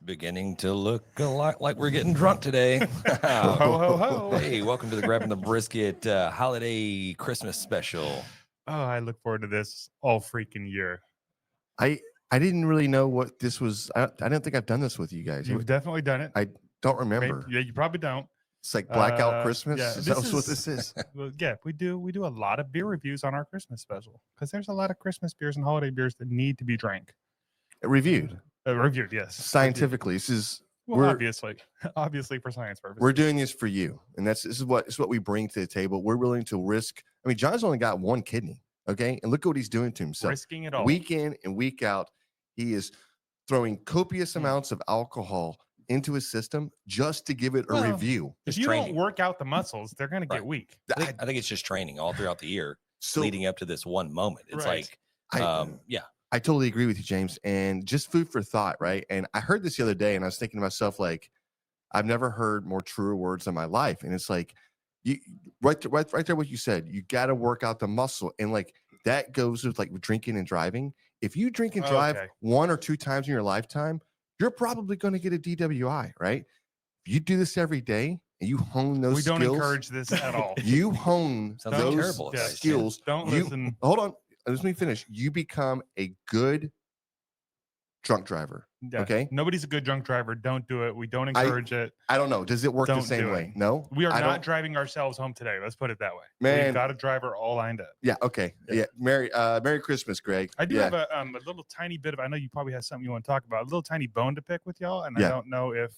Beginning to look a lot like we're getting drunk today. Ho, ho, ho. Hey, welcome to the Grabbing the Brisket holiday Christmas special. Oh, I look forward to this all freaking year. I didn't really know what this was. I don't think I've done this with you guys. You've definitely done it. I don't remember. Yeah, you probably don't. It's like blackout Christmas. Yeah, Is that what this is? Well, yeah, we do a lot of beer reviews on our Christmas special because there's a lot of Christmas beers and holiday beers that need to be drank. Reviewed. Reviewed, yes. Scientifically. This is obviously for science purposes. we're doing this for you. And this is what we bring to the table. We're willing to risk. I mean, John's only got one kidney. Okay. And look at what he's doing to himself. Risking it all. Week in and week out. He is throwing copious amounts of alcohol into his system just to give it a review. If you don't work out the muscles, they're going to get weak. I think it's just training all throughout the year, leading up to this one moment. It's like, I totally agree with you, James. And just food for thought, right? And I heard this the other day, and I was thinking to myself, like, I've never heard more truer words in my life. And it's like, you right there, what you said. You got to work out the muscle, and like that goes with like drinking and driving. If you drink and drive one or two times in your lifetime, you're probably going to get a DWI, right? If you do this every day and you hone those skills. We don't encourage this at all. You hone those skills. Don't listen. Hold on. Let me finish. You become a good drunk driver. Yeah. Okay. Nobody's a good drunk driver. Don't do it. We don't encourage it. I don't know. Does it work the same way? No. We are not driving ourselves home today. Let's put it that way. Man, we've got a driver all lined up. Yeah. Okay. Yeah. Merry Christmas, Greg. I do have a little tiny bit of. I know you probably have something you want to talk about. A little tiny bone to pick with y'all, and I don't know if.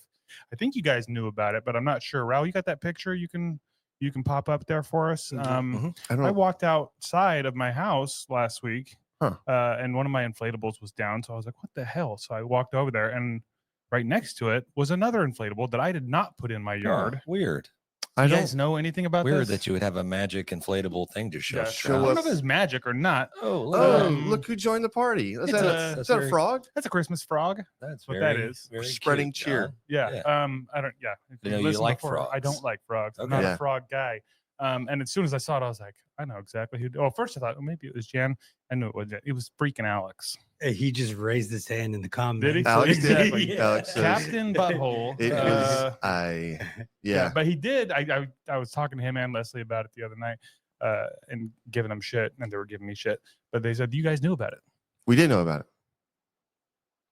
I think you guys knew about it, but I'm not sure. Raul, you got that picture? You can pop up there for us. I walked outside of my house last week. And one of my inflatables was down. So I was like, what the hell? So I walked over there, and right next to it was another inflatable that I did not put in my yard. Weird. You guys know anything about weird this? that you would have a magic inflatable thing to show. I don't know if it's magic or not. Look who joined the party. Is that a frog? That's a Christmas frog. That's what that is. Spreading cheer. Yeah. I don't. Yeah. You like frogs. I don't like frogs. I'm not a frog guy. And as soon as I saw it, I was like, I know exactly who. Oh, first I thought, maybe it was Jan. I knew it was. It was freaking Alex. Hey, he just raised his hand in the comments. Did he? Alex did. Exactly. Alex Captain Butthole. It was. Yeah. But he did. I was talking to him and Leslie about it the other night, and giving them shit, and they were giving me shit. But they said, you guys knew about it. We did know about it.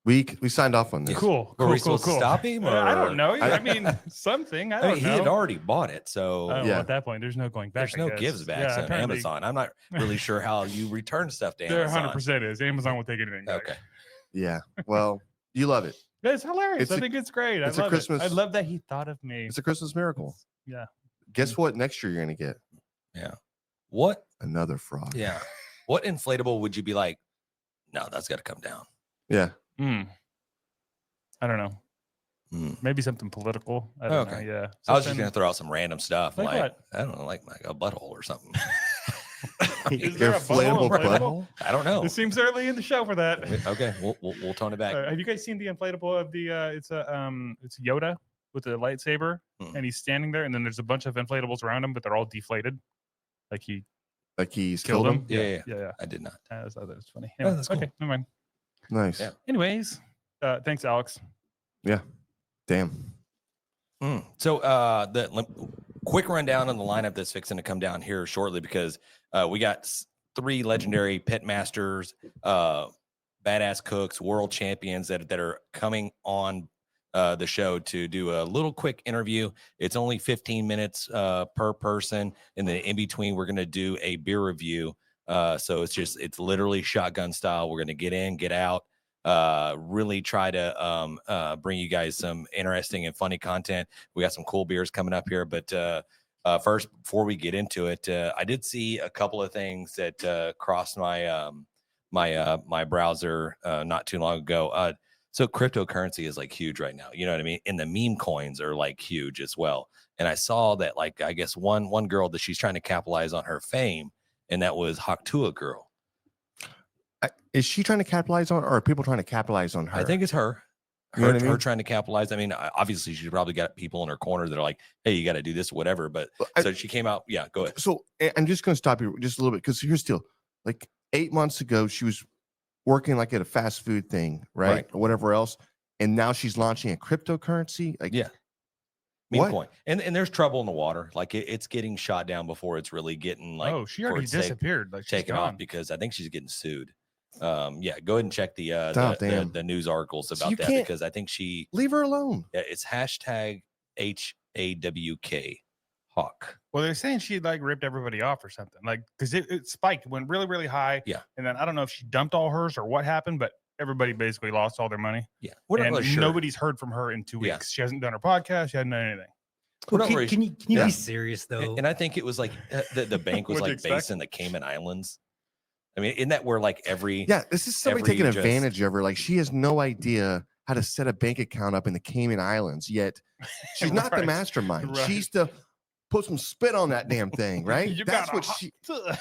We signed off on this. Cool. Were we supposed to stop him? Or? I don't know. I mean, something. I don't know. He had already bought it, so at that point, there's no going back. There's no gives backs on Amazon. I'm not really sure how you return stuff to Amazon. There 100% is. Amazon will take anything back. Okay. Yeah. Well, you love it. It's hilarious. I think it's great. It's a Christmas. I love that he thought of me. It's a Christmas miracle. Yeah. Guess what? Next year you're gonna get. Yeah. What? Another frog. Yeah. What inflatable would you be like? No, that's got to come down. Yeah. I don't know. Maybe something political. I don't know. Yeah. I was just gonna throw out some random stuff like what? I don't know, like a butthole or something. Is there a butthole? I don't know. It seems early in the show for that. Okay, we'll tone it back. Have you guys seen the inflatable of the? It's Yoda with a lightsaber, and he's standing there, and then there's a bunch of inflatables around him, but they're all deflated, like he's killed him. Yeah. I did not. I thought that was funny. Anyway, that's cool. Okay, never mind. Nice. Yeah. Anyways, thanks, Alex. Yeah. Damn. So the quick rundown on the lineup that's fixing to come down here shortly, because we got 3 legendary pit masters, badass cooks, world champions that are coming on the show to do a little quick interview. It's only 15 minutes per person, and then in between we're going to do a beer review. So it's literally shotgun style. We're going to get in, get out, really try to bring you guys some interesting and funny content. We got some cool beers coming up here, but first, before we get into it, I did see a couple of things that crossed my my browser not too long ago. So cryptocurrency is like huge right now, you know what I mean? And the meme coins are like huge as well. And I saw that, like, I guess one girl that she's trying to capitalize on her fame, and that was Haktua Girl. Is she trying to capitalize on, or are people trying to capitalize on her? I think it's her. Her trying to capitalize. I mean, obviously, she's probably got people in her corner that are like, hey, you got to do this, whatever. But so she came out. Yeah, go ahead. So I'm just going to stop you just a little bit, because here's the deal. Like 8 months ago, she was working like at a fast food thing, right? Or whatever else. and now she's launching a cryptocurrency. Like, Yeah. Meme what? coin. And there's trouble in the water. Like it's getting shot down before it's really getting like she already disappeared. Like she's taken gone. off because I think she's getting sued. Yeah, go ahead and check the damn. the news articles So about you that can't- because I think she leave her alone. yeah, it's hashtag HAWK Hawk. Well, they're saying she like ripped everybody off or something, like because it spiked, went really, really high. Yeah. And then I don't know if she dumped all hers or what happened, but everybody basically lost all their money. Yeah. We're not And really sure. nobody's heard from her in 2 weeks. Yeah. She hasn't done her podcast. She hasn't done anything. We're not Can, really can you Yeah. be serious though? And I think it was like the bank was What'd you like expect? based in the Cayman Islands. I mean, isn't that where like every Yeah, this is somebody Every taking just- advantage of her. Like she has no idea how to set a bank account up in the Cayman Islands. Yet she's not the Right. mastermind. Right. She's the put some spit on that damn thing, right? You That's got what she.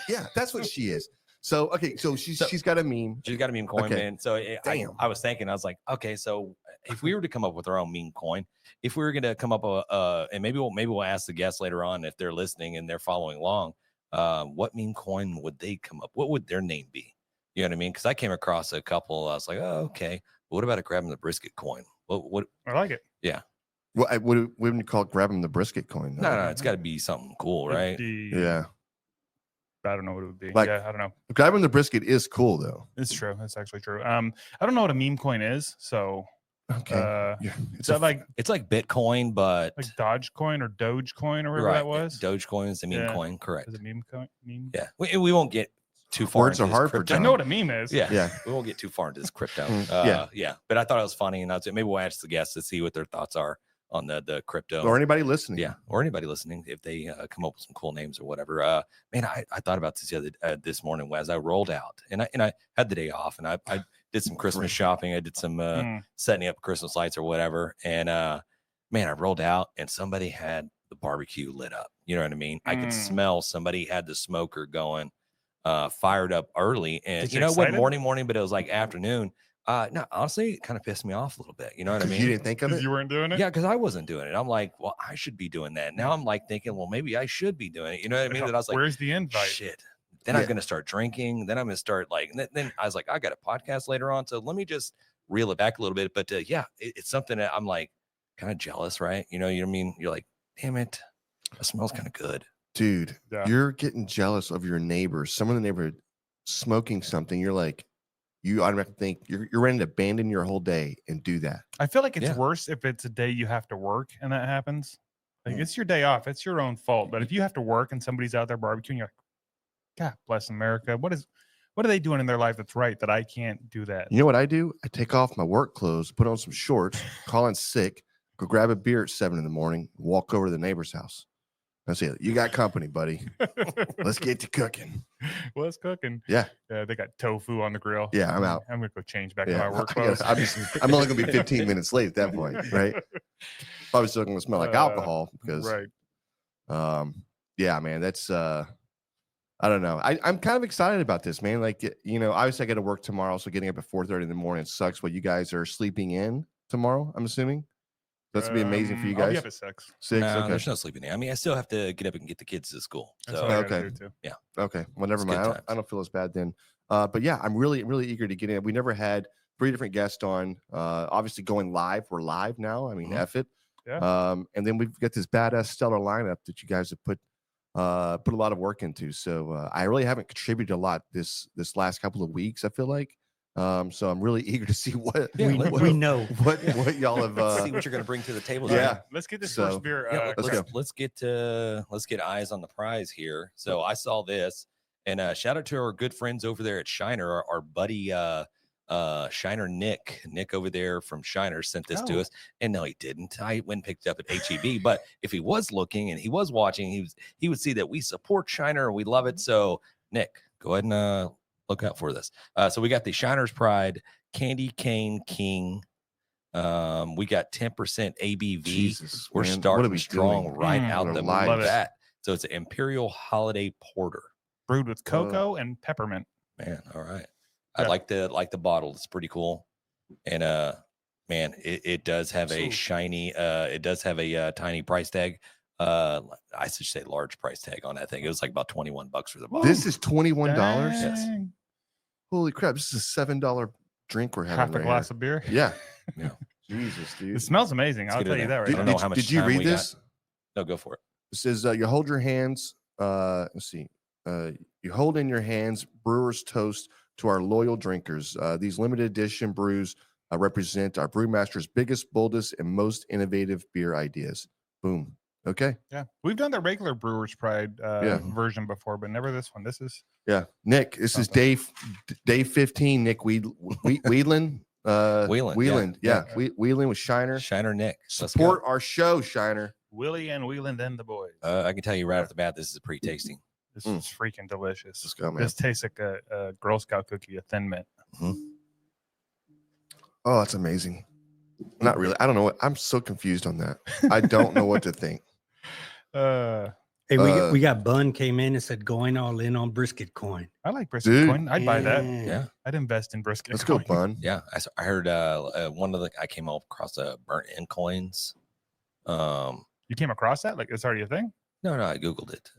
Yeah, that's what she is. So okay, so she's got a meme. she's got a meme coin, Okay. man. So Damn. I was thinking, I was like, okay, so if we were to come up with our own meme coin, if we were going to come up and maybe we'll ask the guests later on if they're listening and they're following along, what meme coin would they come up? What would their name be? You know what I mean? Because I came across a couple. I was like, oh, okay. What about a grabbing the brisket coin? What? I like it. Well, what wouldn't you call grabbing the brisket coin? No, it's got to be something cool, right? Yeah, I don't know what it would be. Like- Yeah, I don't know. grabbing the brisket is cool though. It's true. That's actually true. I don't know what a meme coin is. So, Okay, yeah, it's is that like It's like Bitcoin, but Dogecoin or Dogecoin or whatever right. that was? Dogecoin is the meme Yeah. coin, correct? Is it meme coin? Meme? Yeah, we won't get too far. Words into are this hard for crypto. I John. know what a meme is. Yeah, Yeah. we won't get too far into this crypto. Yeah. But I thought it was funny, and maybe we'll ask the guests to see what their thoughts are on the crypto. or anybody listening. Yeah, or anybody listening, if they come up with some cool names or whatever. Man, I thought about this this morning as I rolled out, and I had the day off, and I did some Christmas shopping. I did some setting up Christmas lights or whatever, and man, I rolled out, and somebody had the barbecue lit up. You know what I mean? I could smell somebody had the smoker going, fired up early, and Did you you know what, excited? morning, but it was like afternoon. No, honestly, it kind of pissed me off a little bit. You know what I 'Cause mean? you didn't think of 'Cause it. you weren't doing it. Yeah, because I wasn't doing it. I'm like, well, I should be doing that. Now I'm like thinking, well, maybe I should be doing it. You know what I mean? That I was like, Where's the invite? shit. Then I'm Yeah. going to start drinking. Then I'm going to start like, then I was like, I got a podcast later on. So let me just reel it back a little bit. But yeah, it's something that I'm like kind of jealous, right? You know what I mean? You're like, damn it. That smells kind of good. Dude, Yeah. you're getting jealous of your neighbors. Someone in the neighborhood smoking something. You're like, you automatically think you're ready to abandon your whole day and do that. I feel like it's Yeah. worse if it's a day you have to work and that happens. Like it's your day off. It's your own fault. But if you have to work and somebody's out there barbecuing, you're like, God bless America. What are they doing in their life that's right that I can't do that? You know what I do? I take off my work clothes, put on some shorts, call in sick, go grab a beer at 7 a.m, walk over to the neighbor's house. That's it. You got company, buddy. Let's get to cooking. What's cooking? Yeah. They got tofu on the grill. Yeah, I'm out. I'm gonna go change back to Yeah, my work I clothes. gotta- I'm only gonna be 15 minutes late at that point, right? Probably still gonna smell like alcohol because Right. yeah, man, that's I don't know. I'm kind of excited about this, man. Like, you know, obviously I got to work tomorrow, so getting up at 4:30 in the morning sucks. But you guys are sleeping in tomorrow, I'm assuming. That's gonna be amazing for you I'll be guys. up at 6. 6, No, okay, there's no sleeping in. I mean, I still have to get up and get the kids to school. That's So what I gotta okay. do, too. okay. Well, never It's mind. good I times. don't feel as bad then. But yeah, I'm really eager to get in. We never had 3 different guests on. Obviously going live. We're live now. I mean, Mhm. F it. Yeah. And then we've got this badass stellar lineup that you guys have put a lot of work into. So I really haven't contributed a lot this last couple of weeks, I feel like. So I'm really eager to see what Yeah, we know. what y'all have let's see what you're going to bring to the table. yeah. tonight. Let's get this So, first beer. Yeah, let's go. let's get eyes on the prize here. So I saw this, and shout out to our good friends over there at Shiner, our buddy Shiner Nick over there from Shiner sent this to Oh. us. And no, he didn't. I went and picked it up at HEB. But if he was looking and he was watching, he would see that we support Shiner and we love it. So Nick, go ahead and look out for this. So we got the Shiner's Pride Candy Cane King. We got 10% ABV. Jesus, We're man, what are starting we strong doing? right Mm, out what the a life. Love it. bat. So it's an Imperial Holiday Porter. Brewed with cocoa and peppermint. Man, all right. Yeah. I like the bottle. It's pretty cool. And man, it does have a Ooh. shiny it does have a tiny price tag. I should say large price tag on that thing. It was like about $21 for the bottle. This is $21. Yes. Holy crap! This is a $7 drink we're having. Half a right glass here. of beer. Yeah. Yeah. Jesus, dude. It smells amazing. I'll get it tell you in that there. right I now. don't know how much Did you time read we got. this? No, go for it. It says you hold your hands. Let's see. You hold in your hands Brewers toast to our loyal drinkers. These limited edition brews represent our brewmaster's biggest, boldest, and most innovative beer ideas. Boom. Okay. Yeah, we've done the regular Brewers Pride Yeah. version before, but never this one. This is Yeah. Nick, this is day 15. Nick Whelan. Whelan, Yeah. Whelan with Shiner. Shiner Nick. Let's Support go. our show, Shiner. Willie and Wheeland and the boys. I can tell you right off the bat, this is a pre-tasting. This is freaking delicious. Let's go, man. This tastes like a Girl Scout cookie, a Thin Mint. Oh, that's amazing. Not really. I don't know what. I'm so confused on that. I don't know what to think. Hey, we got Bun came in and said going all in on brisket coin. I like brisket Dude. coin. I'd buy that. Yeah. I'd invest in brisket. Let's go, coin. Bun. Yeah. I heard I came across burnt end coins. You came across that? Like it's already a thing? No, I Googled it.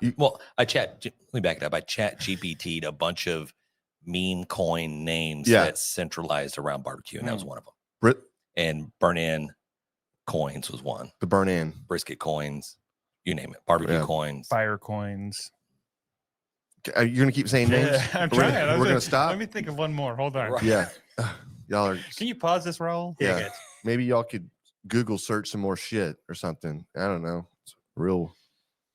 You- Well, let me back it up. I chat GPT'd a bunch of meme coin names that's centralized around barbecue, and that was one of them. And burn in coins was one. The burn in. Brisket coins, you name it. Barbecue coins. Fire coins. Are you gonna keep saying names? Yeah, I'm We're trying. gonna stop. Let me think of one more. Hold on. Right. Yeah. Y'all are. Can you pause this, Raul? Yeah. Maybe y'all could Google search some more shit or something. I don't know. It's real.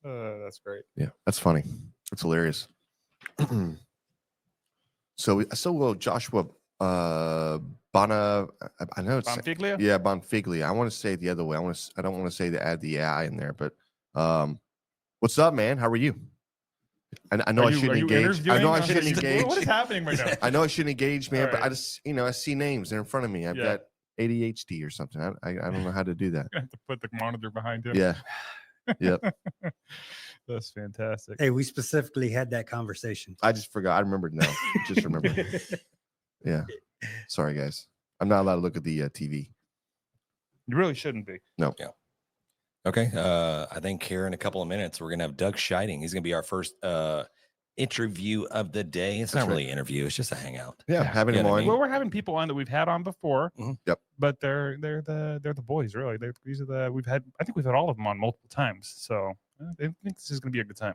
That's great. Yeah, that's funny. That's hilarious. So Joshua Bona. I know it's Bonfiglia? Yeah, Bonfiglia. I want to say it the other way. I don't want to say add the I in there, but what's up, man? How are you? I know I shouldn't engage. I know I shouldn't engage. What is happening right now? I know I shouldn't engage, man, but All right. I just I see names. They're in front of me. I've got ADHD or something. I don't know how to do that. I have to put the monitor behind him. Yeah. Yep. That's fantastic. Hey, we specifically had that conversation. I just forgot. I remembered now. Just remember. Yeah. Sorry, guys. I'm not allowed to look at the TV. You really shouldn't be. No. Yeah. Okay. I think here in a couple of minutes, we're going to have Doug Scheiding. He's going to be our first interview of the day. It's not really an interview. It's just a hangout. Yeah. Having You him know what I on. mean? Well, we're having people on that we've had on before. Yep. But they're the boys, really. These are I think we've had all of them on multiple times. So I think this is going to be a good time.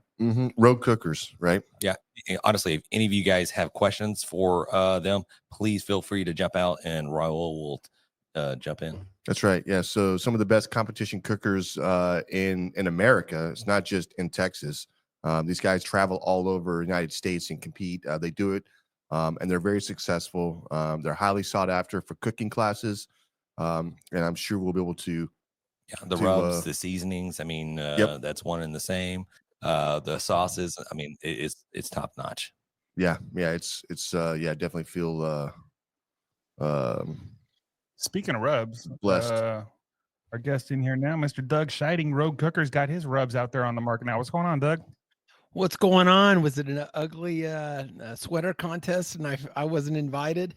Road cookers, right? Yeah. Honestly, if any of you guys have questions for them, please feel free to jump out and Raul will jump in. That's right. Yeah. So some of the best competition cookers in America. It's not just in Texas. These guys travel all over the United States and compete. They do it, and they're very successful. They're highly sought after for cooking classes, and I'm sure we'll be able to. Yeah, the rubs, the seasonings. I mean, that's one and the same. The sauces. I mean, it's top notch. Yeah. It's definitely feel. Speaking of rubs, Blessed. Our guest in here now, Mr. Doug Scheiding, Road Cooker's got his rubs out there on the market now. What's going on, Doug? What's going on? Was it an ugly sweater contest and I wasn't invited?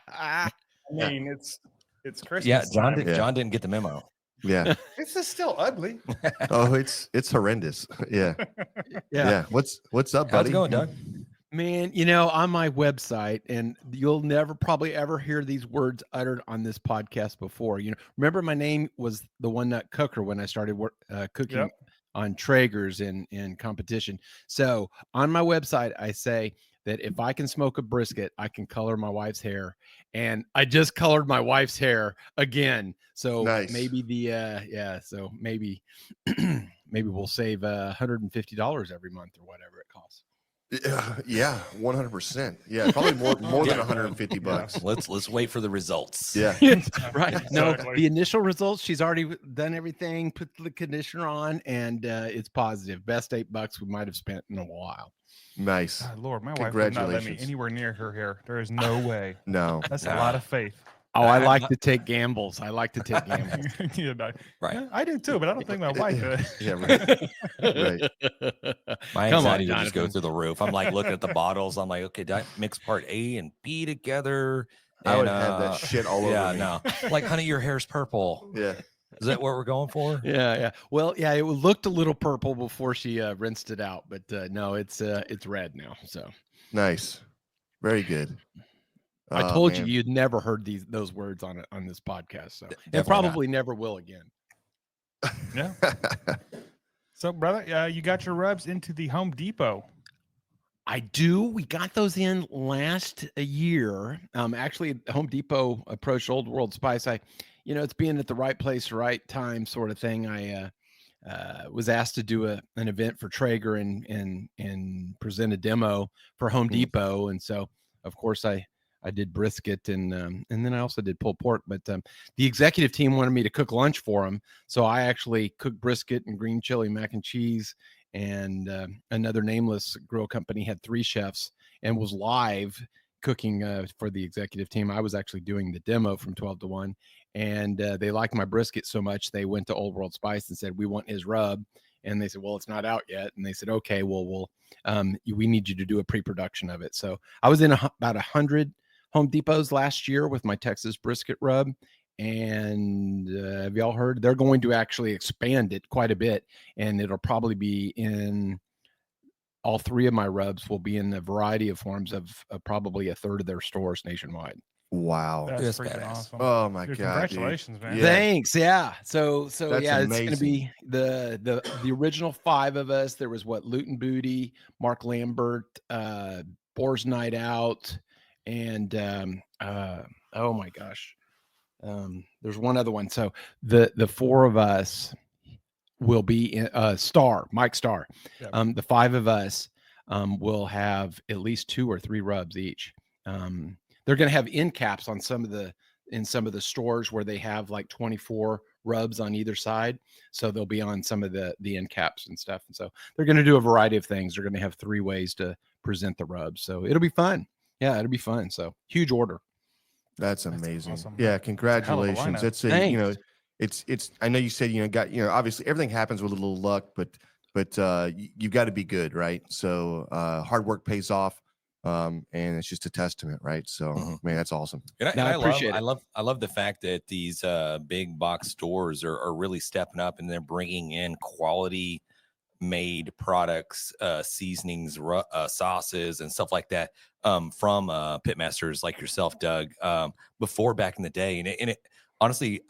I mean, it's Christmas. Yeah, John time. John didn't get the memo. Yeah. This is still ugly. Oh, it's horrendous. Yeah. Yeah. What's up, buddy? How's it going, Doug? Man, on my website, and you'll never probably ever hear these words uttered on this podcast before. Remember my name was the One Nut Cooker when I started cooking on Traegers in competition. So on my website, I say that if I can smoke a brisket, I can color my wife's hair. And I just colored my wife's hair again. So maybe so maybe we'll save $150 every month or whatever it costs. Yeah, 100%. Yeah, probably more than 150 bucks. Let's wait for the results. Yeah. Right. Exactly. No, the initial results, she's already done everything, put the conditioner on, and it's positive. Best $8 we might have spent in a while. Nice. God, Lord, my wife would not let me Congratulations. anywhere near her hair. There is no way. No. That's a lot of faith. Oh, I like to take gambles. Right. I do too, but I don't think my wife does. Yeah, right. Right. My Come on, anxiety would just go Jonathan. through the roof. I'm like looking at the bottles. I'm like, okay, did I mix part A and B together? I would And, have that shit all over Yeah, me. no. Like, honey, your hair's purple. Yeah. Is that what we're going for? Yeah. Well, yeah, it looked a little purple before she rinsed it out, but no, it's red now. So Nice. Very good. I Oh, told man. you you'd never heard those words on this podcast, so and Definitely probably never will again. Yeah. So, brother, you got your rubs into the Home Depot. I do. We got those in last year. Actually, Home Depot approached Old World Spice. It's being at the right place, right time, sort of thing. I was asked to do an event for Traeger and present a demo for Home Depot, and so of course I did brisket and then I also did pulled pork. But the executive team wanted me to cook lunch for them, so I actually cooked brisket and green chili mac and cheese. And another nameless grill company had 3 chefs and was live cooking for the executive team. I was actually doing the demo from 12 to 1, and they liked my brisket so much they went to Old World Spice and said, we want his rub. And they said, well, it's not out yet. And they said, okay, well, we need you to do a pre-production of it. So I was in about 100 Home Depots last year with my Texas brisket rub. And have y'all heard they're going to actually expand it quite a bit, and it'll probably be in all 3 of my rubs will be in a variety of forms of probably a third of their stores nationwide. Wow. That's That's freaking badass. awesome. Oh my Dude, God. congratulations, man. Yeah. Thanks. Yeah. So That's yeah, it's gonna amazing. be the original 5 of us. There was Luton Booty, Mark Lambert, Boar's Night Out, and oh my gosh. There's one other one. So the 4 of us will be in Mike Starr. Yep. The 5 of us will have at least 2 or 3 rubs each. They're going to have end caps on in some of the stores where they have like 24 rubs on either side. So they'll be on some of the end caps and stuff. And so they're going to do a variety of things. They're going to have 3 ways to present the rubs. So it'll be fun. Yeah, it'll be fun. So huge order. That's amazing. awesome. Yeah, Hell of a congratulations. lineup. It's it's I know you said obviously everything happens with a little luck, but you've got to be good, right? So hard work pays off. And it's just a testament, right? So man, that's awesome. And No, I I appreciate it. I love the fact that these big box stores are really stepping up and they're bringing in quality made products, seasonings, sauces, and stuff like that from pitmasters like yourself, Doug. Before back in the day, and it honestly,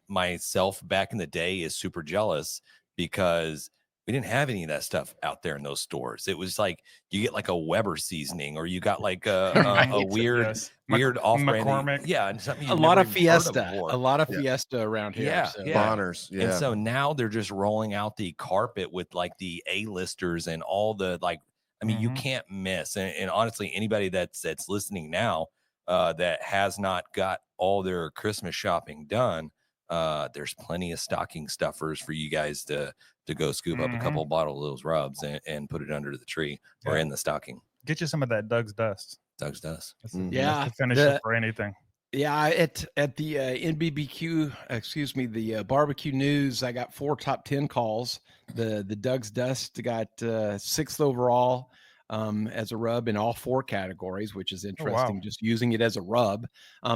myself back in the day is super jealous because we didn't have any of that stuff out there in those stores. It was like you get like a Weber seasoning, or you got like a weird Yes. weird off-brand. McCormick. Yeah, and something A you've lot never of even heard Fiesta, before. a lot of Yeah. Fiesta around here. Yeah, So. yeah. Bonners. And Yeah. so now they're just rolling out the carpet with like the A-listers and all the you can't miss. And honestly, anybody that's listening now that has not got all their Christmas shopping done, there's plenty of stocking stuffers for you guys to go scoop up a couple of bottles of those rubs and put it under the tree or in the stocking. Get you some of that Doug's Dust. Doug's Dust. That's the, Yeah, that's the finisher for anything. Yeah, at the the barbecue news, I got 4 top 10 calls. The Doug's Dust got 6th overall as a rub in all 4 categories, which is interesting. wow. Just using it as a rub.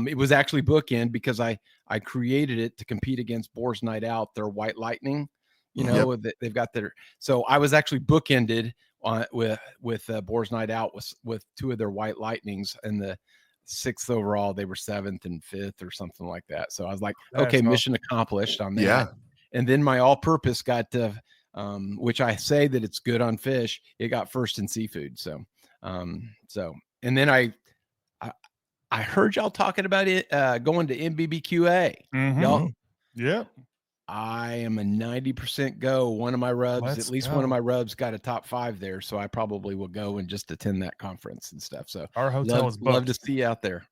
It was actually bookend because I created it to compete against Boar's Night Out, their White Lightning. They've got their. So I was actually bookended with Boar's Night Out with 2 of their White Lightnings, and the 6th overall they were 7th and 5th or something like that. So I was like, okay, mission accomplished on that. Yeah. And then my all-purpose got which I say that it's good on fish. It got 1st in seafood. So and then I heard y'all talking about it going to MBBQA. Y'all, Yep. I am a 90% go. One of my rubs, at least one of my rubs got a top 5 there. So I probably will go and just attend that conference and stuff. So Our hotel is booked. love to see you out there.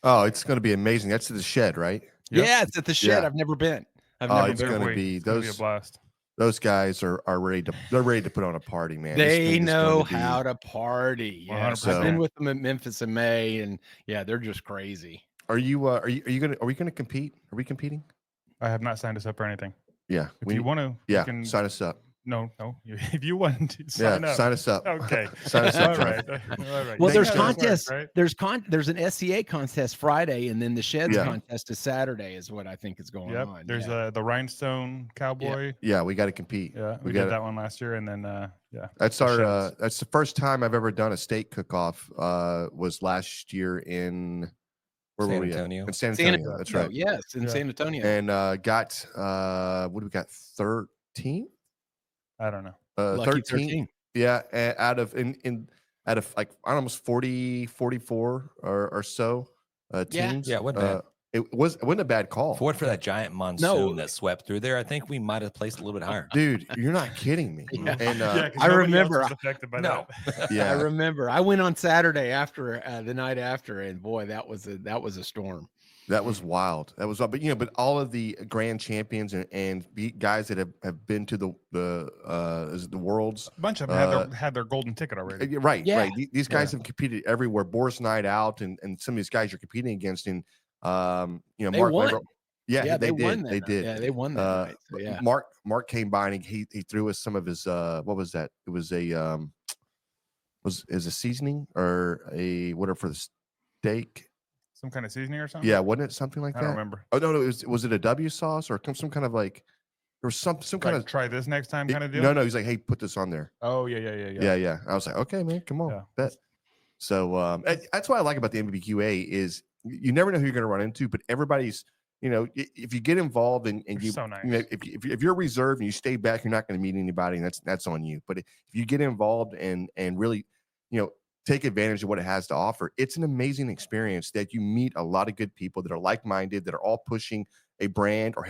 Oh, it's going to be amazing. That's the shed, right? Yep. Yeah, it's at the shed. Yeah. I've never been. It's Can't going to wait. be It's gonna be a those. blast. Those guys are ready to put on a party, man. This They thing is know going to be- how to party. Yeah. 100%. I've been with them in Memphis in May, and yeah, they're just crazy. Are we going to compete? Are we competing? I have not signed us up for anything. Yeah. If you want to, Yeah. you can Sign us up. No. If you want to sign up. Sign us up. Okay. Sign us All up. right. John. All right. Well, You there's know how this contests. works, right? There's an SCA contest Friday, and then the Sheds Yeah. contest is Saturday, is what I think is going Yep. on. There's the Rhinestone Cowboy. Yeah, we got to compete. Yeah, we got did that one last year, and then That's the our. Sheds. That's the first time I've ever done a state cook-off. Was last year in where San were we at? Antonio. In San San Antonio. That's right. Yes, in Yeah. San Antonio. And got what do we got? 13. I don't know. Lucky 13. Yeah, out of out of like almost 40, 44 or so teams. Yeah, it wasn't bad. It wasn't a bad call. For that giant monsoon that swept through there, I think we might have placed a little bit higher. Dude, you're not kidding me. Yeah. And 'cause I nobody else remember- was affected by No. that. yeah, I remember. I went on Saturday after the night after, and boy, that was a storm. that was wild. That was, but all of the grand champions and guys that have been to the worlds. A bunch of them had their golden ticket already. Right, Yeah. right. These guys have competed everywhere. Boar's Night Out, and some of these guys you're competing against. And They Mark, won. they won did. that They night. did. Yeah, they won that night. So, but yeah. Mark came by and he threw us some of his what was that? It was a is a seasoning or a whatever for the steak. Some kind of seasoning or something. Yeah, wasn't it something like I that? don't remember. Oh no, was it a W sauce or some kind of like there was some kind Like, of try this next time kind of deal. no. He's like, hey, put this on there. Oh yeah. Yeah. I was like, okay, man, come on, Yeah. bet. So that's what I like about the MBBQA is you never know who you're going to run into, but everybody's, if you get involved and They're you, so nice. if you're reserved and you stay back, you're not going to meet anybody, and that's on you. But if you get involved and really, take advantage of what it has to offer, it's an amazing experience that you meet a lot of good people that are like-minded, that are all pushing a brand or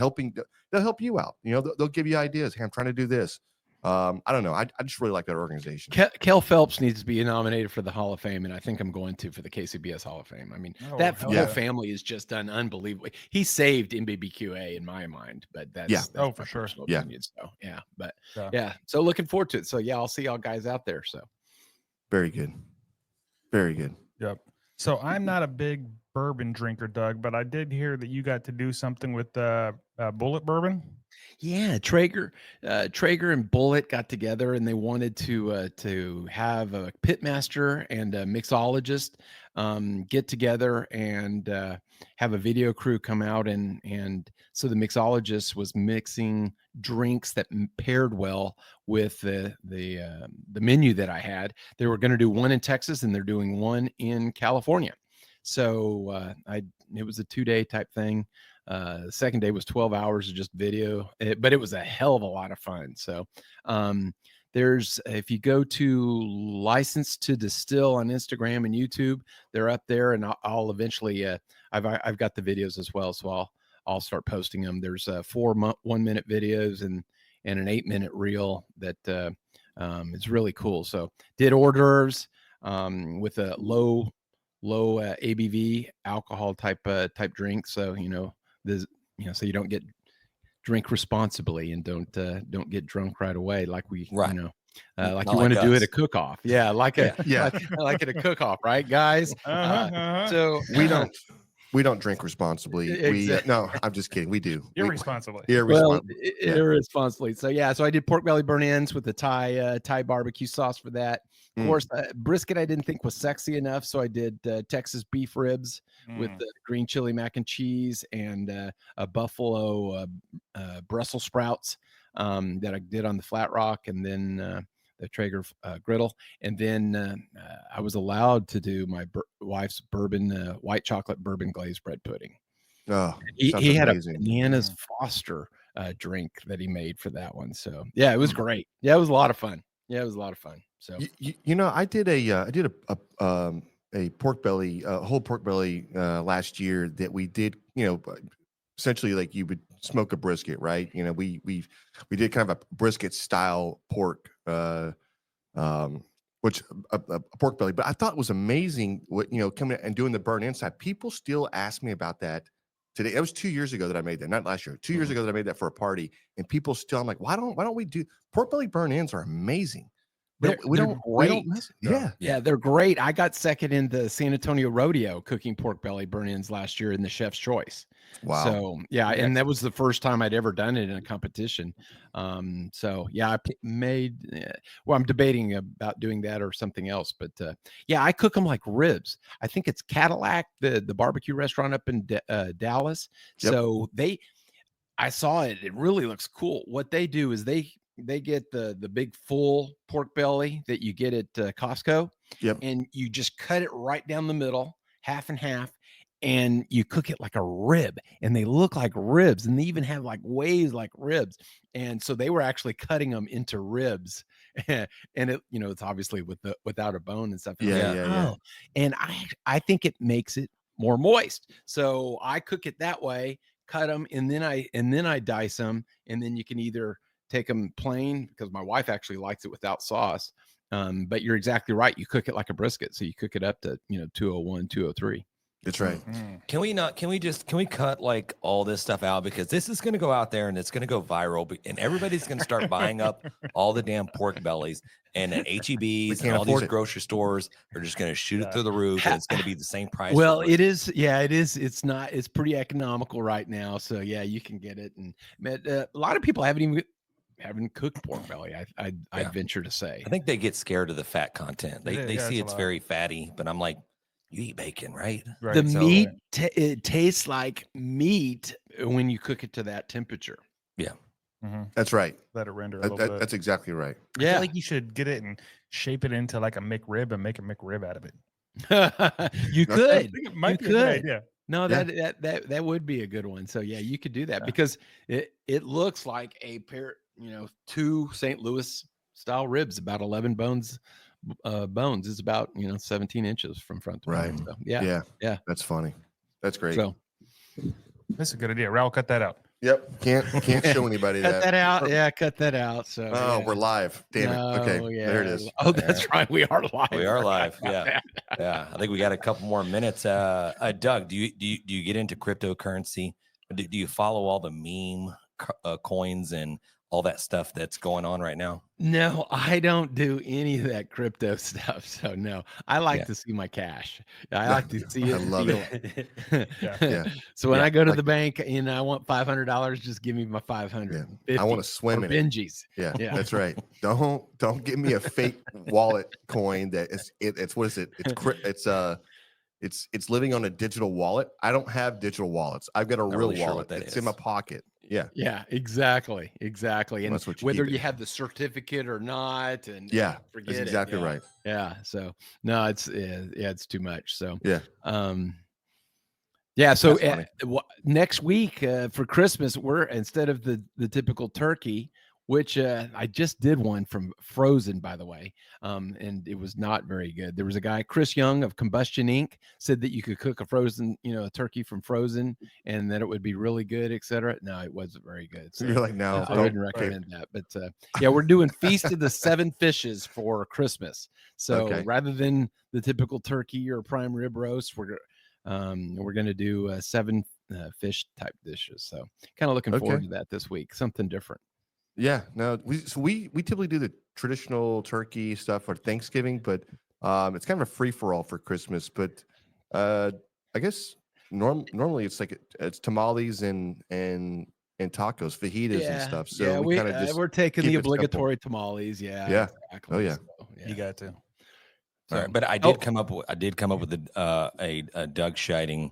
they'll help you out. They'll give you ideas. Hey, I'm trying to do this. I don't know. I just really like that organization. Kel Phelps needs to be nominated for the Hall of Fame, and I think I'm going to for the KCBS Hall of Fame. I mean, that hell whole yeah. family is just done unbelievably. He saved MBBQA in my mind, but that's Oh, my for sure. personal Yeah. opinion. So yeah, but Yeah. yeah, so looking forward to it. So yeah, I'll see y'all guys out there. So Very good. Very good. Yep. So I'm not a big bourbon drinker, Doug, but I did hear that you got to do something with Bullet Bourbon. yeah, Traeger and Bullet got together, and they wanted to have a pitmaster and a mixologist get together and have a video crew come out, and so the mixologist was mixing drinks that paired well with the menu that I had. They were going to do one in Texas, and they're doing one in California. So it was a 2-day type thing. The second day was 12 hours of just video, but it was a hell of a lot of fun. So if you go to License to Distill on Instagram and YouTube, they're up there, and I'll eventually I've got the videos as well, so I'll start posting them. There's 4 1-minute videos and an 8-minute reel that is really cool. So did hors d'oeuvres with a low ABV alcohol type drink. So so you don't drink responsibly and don't get drunk right away like we Right. like Not you want to like do us. at a cook-off. Yeah, like at a cook-off, right, guys? So We don't drink responsibly. Exactly. No, I'm just kidding. We do. Irresponsibly. Irresponsibly. Irresponsibly. So yeah, so I did pork belly burn-ins with the Thai barbecue sauce for that. Of course, brisket I didn't think was sexy enough, so I did Texas beef ribs with the green chili mac and cheese and a buffalo Brussels sprouts that I did on the flat rock, and then the Traeger griddle. And then I was allowed to do my wife's bourbon, white chocolate bourbon glazed bread pudding. Oh, He had amazing. a Bananas Foster drink that he made for that one. So yeah, it was great. Yeah, it was a lot of fun. So I did a pork belly, whole pork belly last year that we did, essentially like you would smoke a brisket, right? We did kind of a brisket style pork, which a pork belly, but I thought it was amazing what, coming and doing the burn inside. People still ask me about that today. It was 2 years ago that I made that, not last year, 2 years ago that I made that for a party, and people still, I'm like, why don't we do pork belly burn ins are amazing. we they're don't great. miss it. Yeah. Yeah, they're great. I got second in the San Antonio Rodeo cooking pork belly burn-ins last year in the Chef's Choice. Wow. So yeah, and that was the first time I'd ever done it in a competition. So yeah, well, I'm debating about doing that or something else, but yeah, I cook them like ribs. I think it's Cadillac, the barbecue restaurant up in Dallas. Yep. So I saw it. It really looks cool. What they do is they get the big full pork belly that you get at Costco. Yep. And you just cut it right down the middle, half and half, and you cook it like a rib. And they look like ribs, and they even have like waves like ribs. And so they were actually cutting them into ribs, and it, it's obviously without a bone and stuff. And I'm like, Yeah. oh. And I think it makes it more moist. So I cook it that way, cut them, and then I dice them, and then you can either take them plain, because my wife actually likes it without sauce. But you're exactly right. You cook it like a brisket. So you cook it up to, 201, 203. That's right. Can we cut like all this stuff out, because this is going to go out there and it's going to go viral, and everybody's going to start buying up all the damn pork bellies, and at HEBs and all these grocery stores are just going to shoot it through the roof, and it's going to be the same price. Well, it is. Yeah, it is. It's pretty economical right now. So yeah, you can get it. And a lot of people haven't cooked pork belly. I'd venture to say. I think they get scared of the fat content. They see it's a lot. very fatty, but I'm like, you eat bacon, right? The meat, it tastes like meat when you cook it to that temperature. Yeah. That's right. Let it render a little bit. That's exactly right. I feel like you should get it and shape it into like a McRib and make a McRib out of it. You I could. think it might be a good idea. No, that would be a good one. So yeah, you could do that because it looks like a pair, 2 St. Louis style ribs, about 11 bones. Bones is about 17 inches from front to back. So, yeah. That's funny. That's great. So that's a good idea. Raul, cut that out. Yep. Can't show anybody cut that out. Yeah, cut that out. So we're live. Damn it. Okay, there it is. Oh, that's right. We are live. We are live. Yeah. Yeah. I think we got a couple more minutes. Doug, do you get into cryptocurrency? Do you follow all the meme coins and all that stuff that's going on right now? No, I don't do any of that crypto stuff. So no, I like to see my cash. I like to see it. I love it. Yeah. So when I go to the bank and I want $500, just give me my 500. I want to swim in Benji's. Yeah, that's right. Don't give me a fake wallet coin that it's what is it? It's living on a digital wallet. I don't have digital wallets. I've got a real wallet. It's in my pocket. Yeah, exactly. And that's what whether you have the certificate or not, and forget that's exactly it. Right. Yeah. So no, it's too much. So So next week for Christmas, we're instead of the typical turkey, which I just did one from frozen, by the way, and it was not very good. There was a guy, Chris Young of Combustion Inc., said that you could cook a frozen, a turkey from frozen, and that it would be really good, etc. No, it wasn't very good. So, you're like, no, I wouldn't recommend that. But we're doing Feast of the 7 Fishes for Christmas. So rather than the typical turkey or prime rib roast, we're going to do 7 fish type dishes. So kind of looking forward to that this week. Something different. Yeah, no, we typically do the traditional turkey stuff for Thanksgiving, but it's kind of a free for all for Christmas. But I guess normally it's like it's tamales and tacos, fajitas and stuff. So we kind of just we're taking the obligatory tamales. Yeah. Exactly. Oh yeah. So, you got to. Sorry, but I did come up with a Doug Scheiding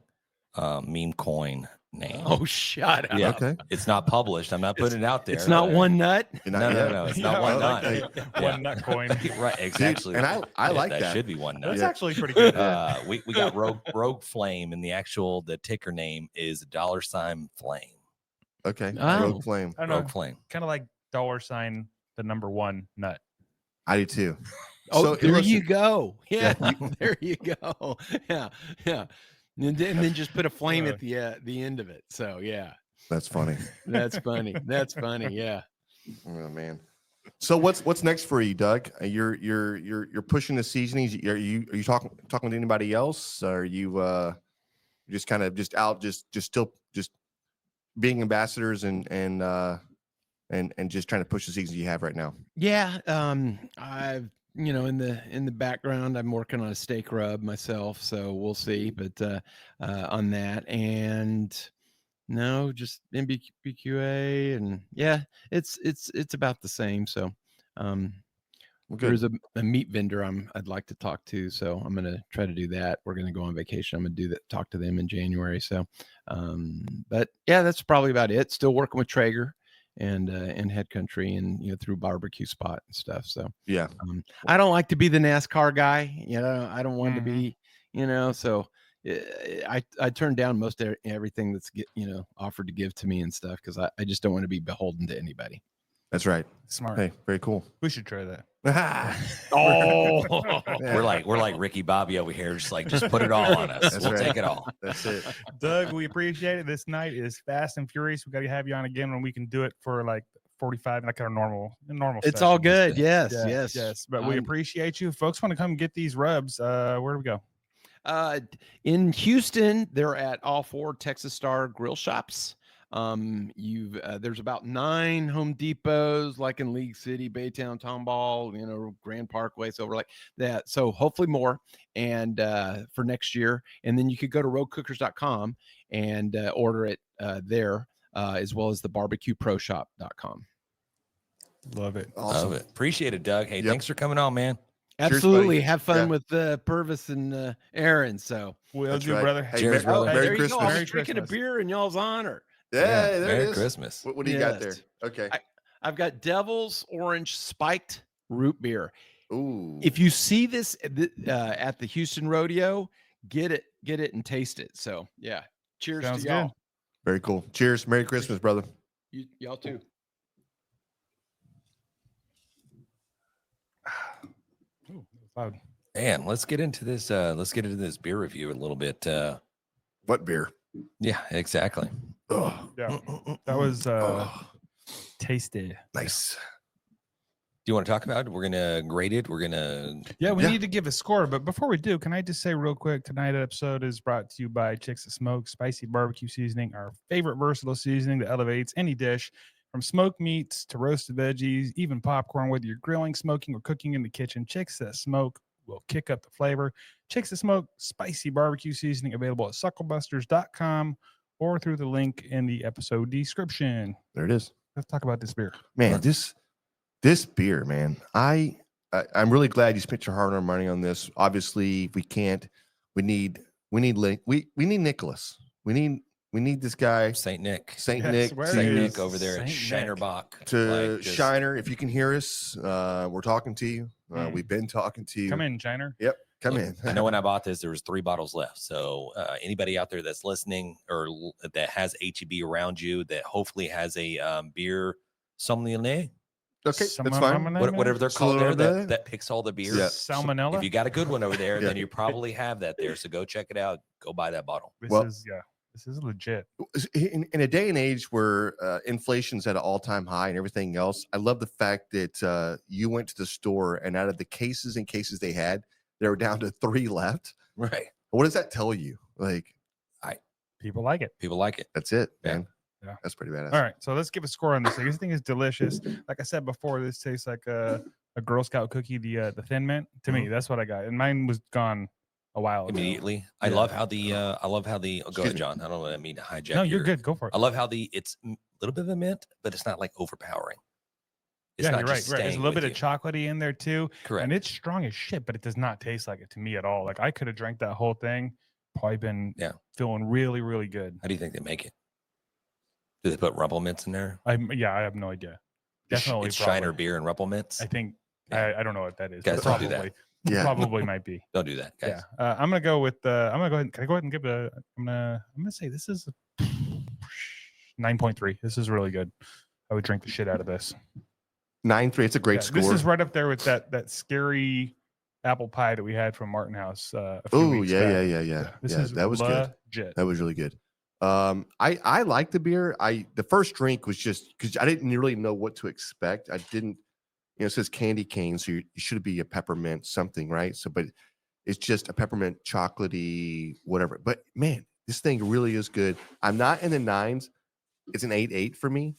meme coin name. Oh, shut up. Yeah. Okay. It's not published. I'm not putting it out there. It's not one nut. No. It's not one nut. One nut coin. Right. Exactly. And I like that. That should be one nut. That's actually pretty good. We got Rogue Flame, and the ticker name is $Flame. Okay. Oh. Rogue Flame. I don't know. Rogue Flame. Kind of like $, the number 1 nut. I do too. Oh, there you go. Yeah, there you go. Yeah. And then just put a flame at the end of it. So yeah, that's funny. That's funny. Yeah. Oh man. So what's next for you, Doug? You're pushing the seasonings. Are you talking with anybody else? Are you just kind of just out just still just being ambassadors and just trying to push the seasons you have right now? Yeah. in the background, I'm working on a steak rub myself, so we'll see. But on that, and no, just MBQA, and yeah, it's about the same. So Well, there's good. a meat vendor I'd like to talk to, so I'm gonna try to do that. We're gonna go on vacation. I'm gonna do that, talk to them in January. So, but yeah, that's probably about it. Still working with Traeger and Head Country, and through Barbecue Spot and stuff. So Yeah. I don't like to be the NASCAR guy. I don't want to be. So I turn down most everything that's offered to give to me and stuff, because I just don't want to be beholden to anybody. That's right. Smart. Hey, very cool. We should try that. Oh, Yeah. We're like Ricky Bobby over here, just put it all on us. That's We'll right. take it all. That's it. Doug, we appreciate it. This night is fast and furious. We got to have you on again when we can do it for like 45, like our normal. it's all session. good. Yes, Yeah, yes. But we appreciate you. Folks want to come get these rubs. Where do we go? In Houston, they're at all 4 Texas Star grill shops. There's about 9 Home Depots, like in League City, Baytown, Tomball, Grand Parkway, so we're like that. So hopefully more, and for next year. And then you could go to roadcookers.com and order it there, as well as the barbecueproshop.com. Love it. Awesome. Love it. Appreciate it, Doug. Hey, Yep. thanks for coming on, man. Cheers, Absolutely. buddy. Have fun Yeah. with Purvis and Aaron. So We'll That's do, right. brother. Hey, Cheers, Merry, brother. hey, Merry there you go. Christmas. I'm Merry drinking a Christmas. beer in y'all's honor. Yeah, there Merry it is. Christmas. What do you got there? Yes. Okay. I've got Devil's Orange Spiked Root Beer. Ooh. If you see this at the Houston Rodeo, get it and taste it. So yeah, cheers Sounds to y'all. good. Very cool. Cheers. Merry Christmas, brother. Y'all too. Ooh, loud. Man, let's get into this. Let's get into this beer review a little bit. What beer? Yeah, exactly. Oh, Yeah, that was tasty. nice. Do you want to talk about it? We're gonna grade it. We're gonna. Yeah, we Yeah. need to give a score, but before we do, can I just say real quick, tonight's episode is brought to you by Chicks That Smoke Spicy Barbecue Seasoning, our favorite versatile seasoning that elevates any dish, from smoked meats to roasted veggies, even popcorn. Whether you're grilling, smoking, or cooking in the kitchen, Chicks That Smoke will kick up the flavor. Chicks That Smoke Spicy Barbecue Seasoning, available at SUCKLEBUSTERS.com or through the link in the episode description. There it is. Let's talk about this beer. Man, this beer, man. I'm really glad you spent your hard-earned money on this. Obviously, we can't. We need Nicholas. We need this guy, Saint Nick. Saint Yes, Nick, where Saint is Nick over there at Saint Nick? Shinerbach. to just- Shiner. If you can hear us, we're talking to you. Mm. We've been talking to you. Come in, Shiner. Yep, come Look, in. I know when I bought this, there was 3 bottles left. So anybody out there that's listening or that has HEB around you that hopefully has a beer sommelier, Okay, that's fine. whatever they're called there, Sommelier? that picks all the beers. Yeah. Salmonella. If you got a good one over there, Yeah. then you probably have that there. So go check it out. Go buy that bottle. This is legit. In a day and age where inflation's at an all-time high and everything else, I love the fact that you went to the store and out of the cases they had, they were down to 3 left. Right. What does that tell you? Like, People like it. People like it. that's it, Yeah. man. Yeah. That's pretty badass. All right, so let's give a score on this thing. This thing is delicious. Like I said before, this tastes like a Girl Scout cookie. The Thin Mint. To me, that's what I got, and mine was gone a while ago. Immediately. I Yeah. love how the oh, go Excuse ahead, me. John. I don't know what I mean to hijack. No, you're your- good. Go for it. I love how it's a little bit of a mint, but it's not like overpowering. It's Yeah, not you're right. just Right. There's a staying little with bit of you. chocolatey in there too, Correct. and it's strong as shit, but it does not taste like it to me at all. Like I could have drank that whole thing, probably been feeling really, really good. How do you think they make it? Do they put Rumple Mints in there? I have no idea. Definitely, It's Shiner probably. beer and Rumple Mints. I think Yeah. I don't know what that is. Guys, but don't do probably, that. Yeah. probably might be. Don't do that, guys. Yeah, I'm gonna go with. I'm gonna go ahead. Can I go ahead and give a? I'm gonna say this is 9.3. This is really good. I would drink the shit out of this. 9-3. It's a great Yeah, score. This is right up there with that scary apple pie that we had from Martin House. A few Oh weeks yeah, back. yeah. This Yeah, is that was good. legit. That was really good. I like the beer. The first drink was just because I didn't really know what to expect. I didn't, it says candy cane, so you should be a peppermint something, right? So, but it's just a peppermint chocolatey whatever. But man, this thing really is good. I'm not in the 9s. It's an 8.8 for me.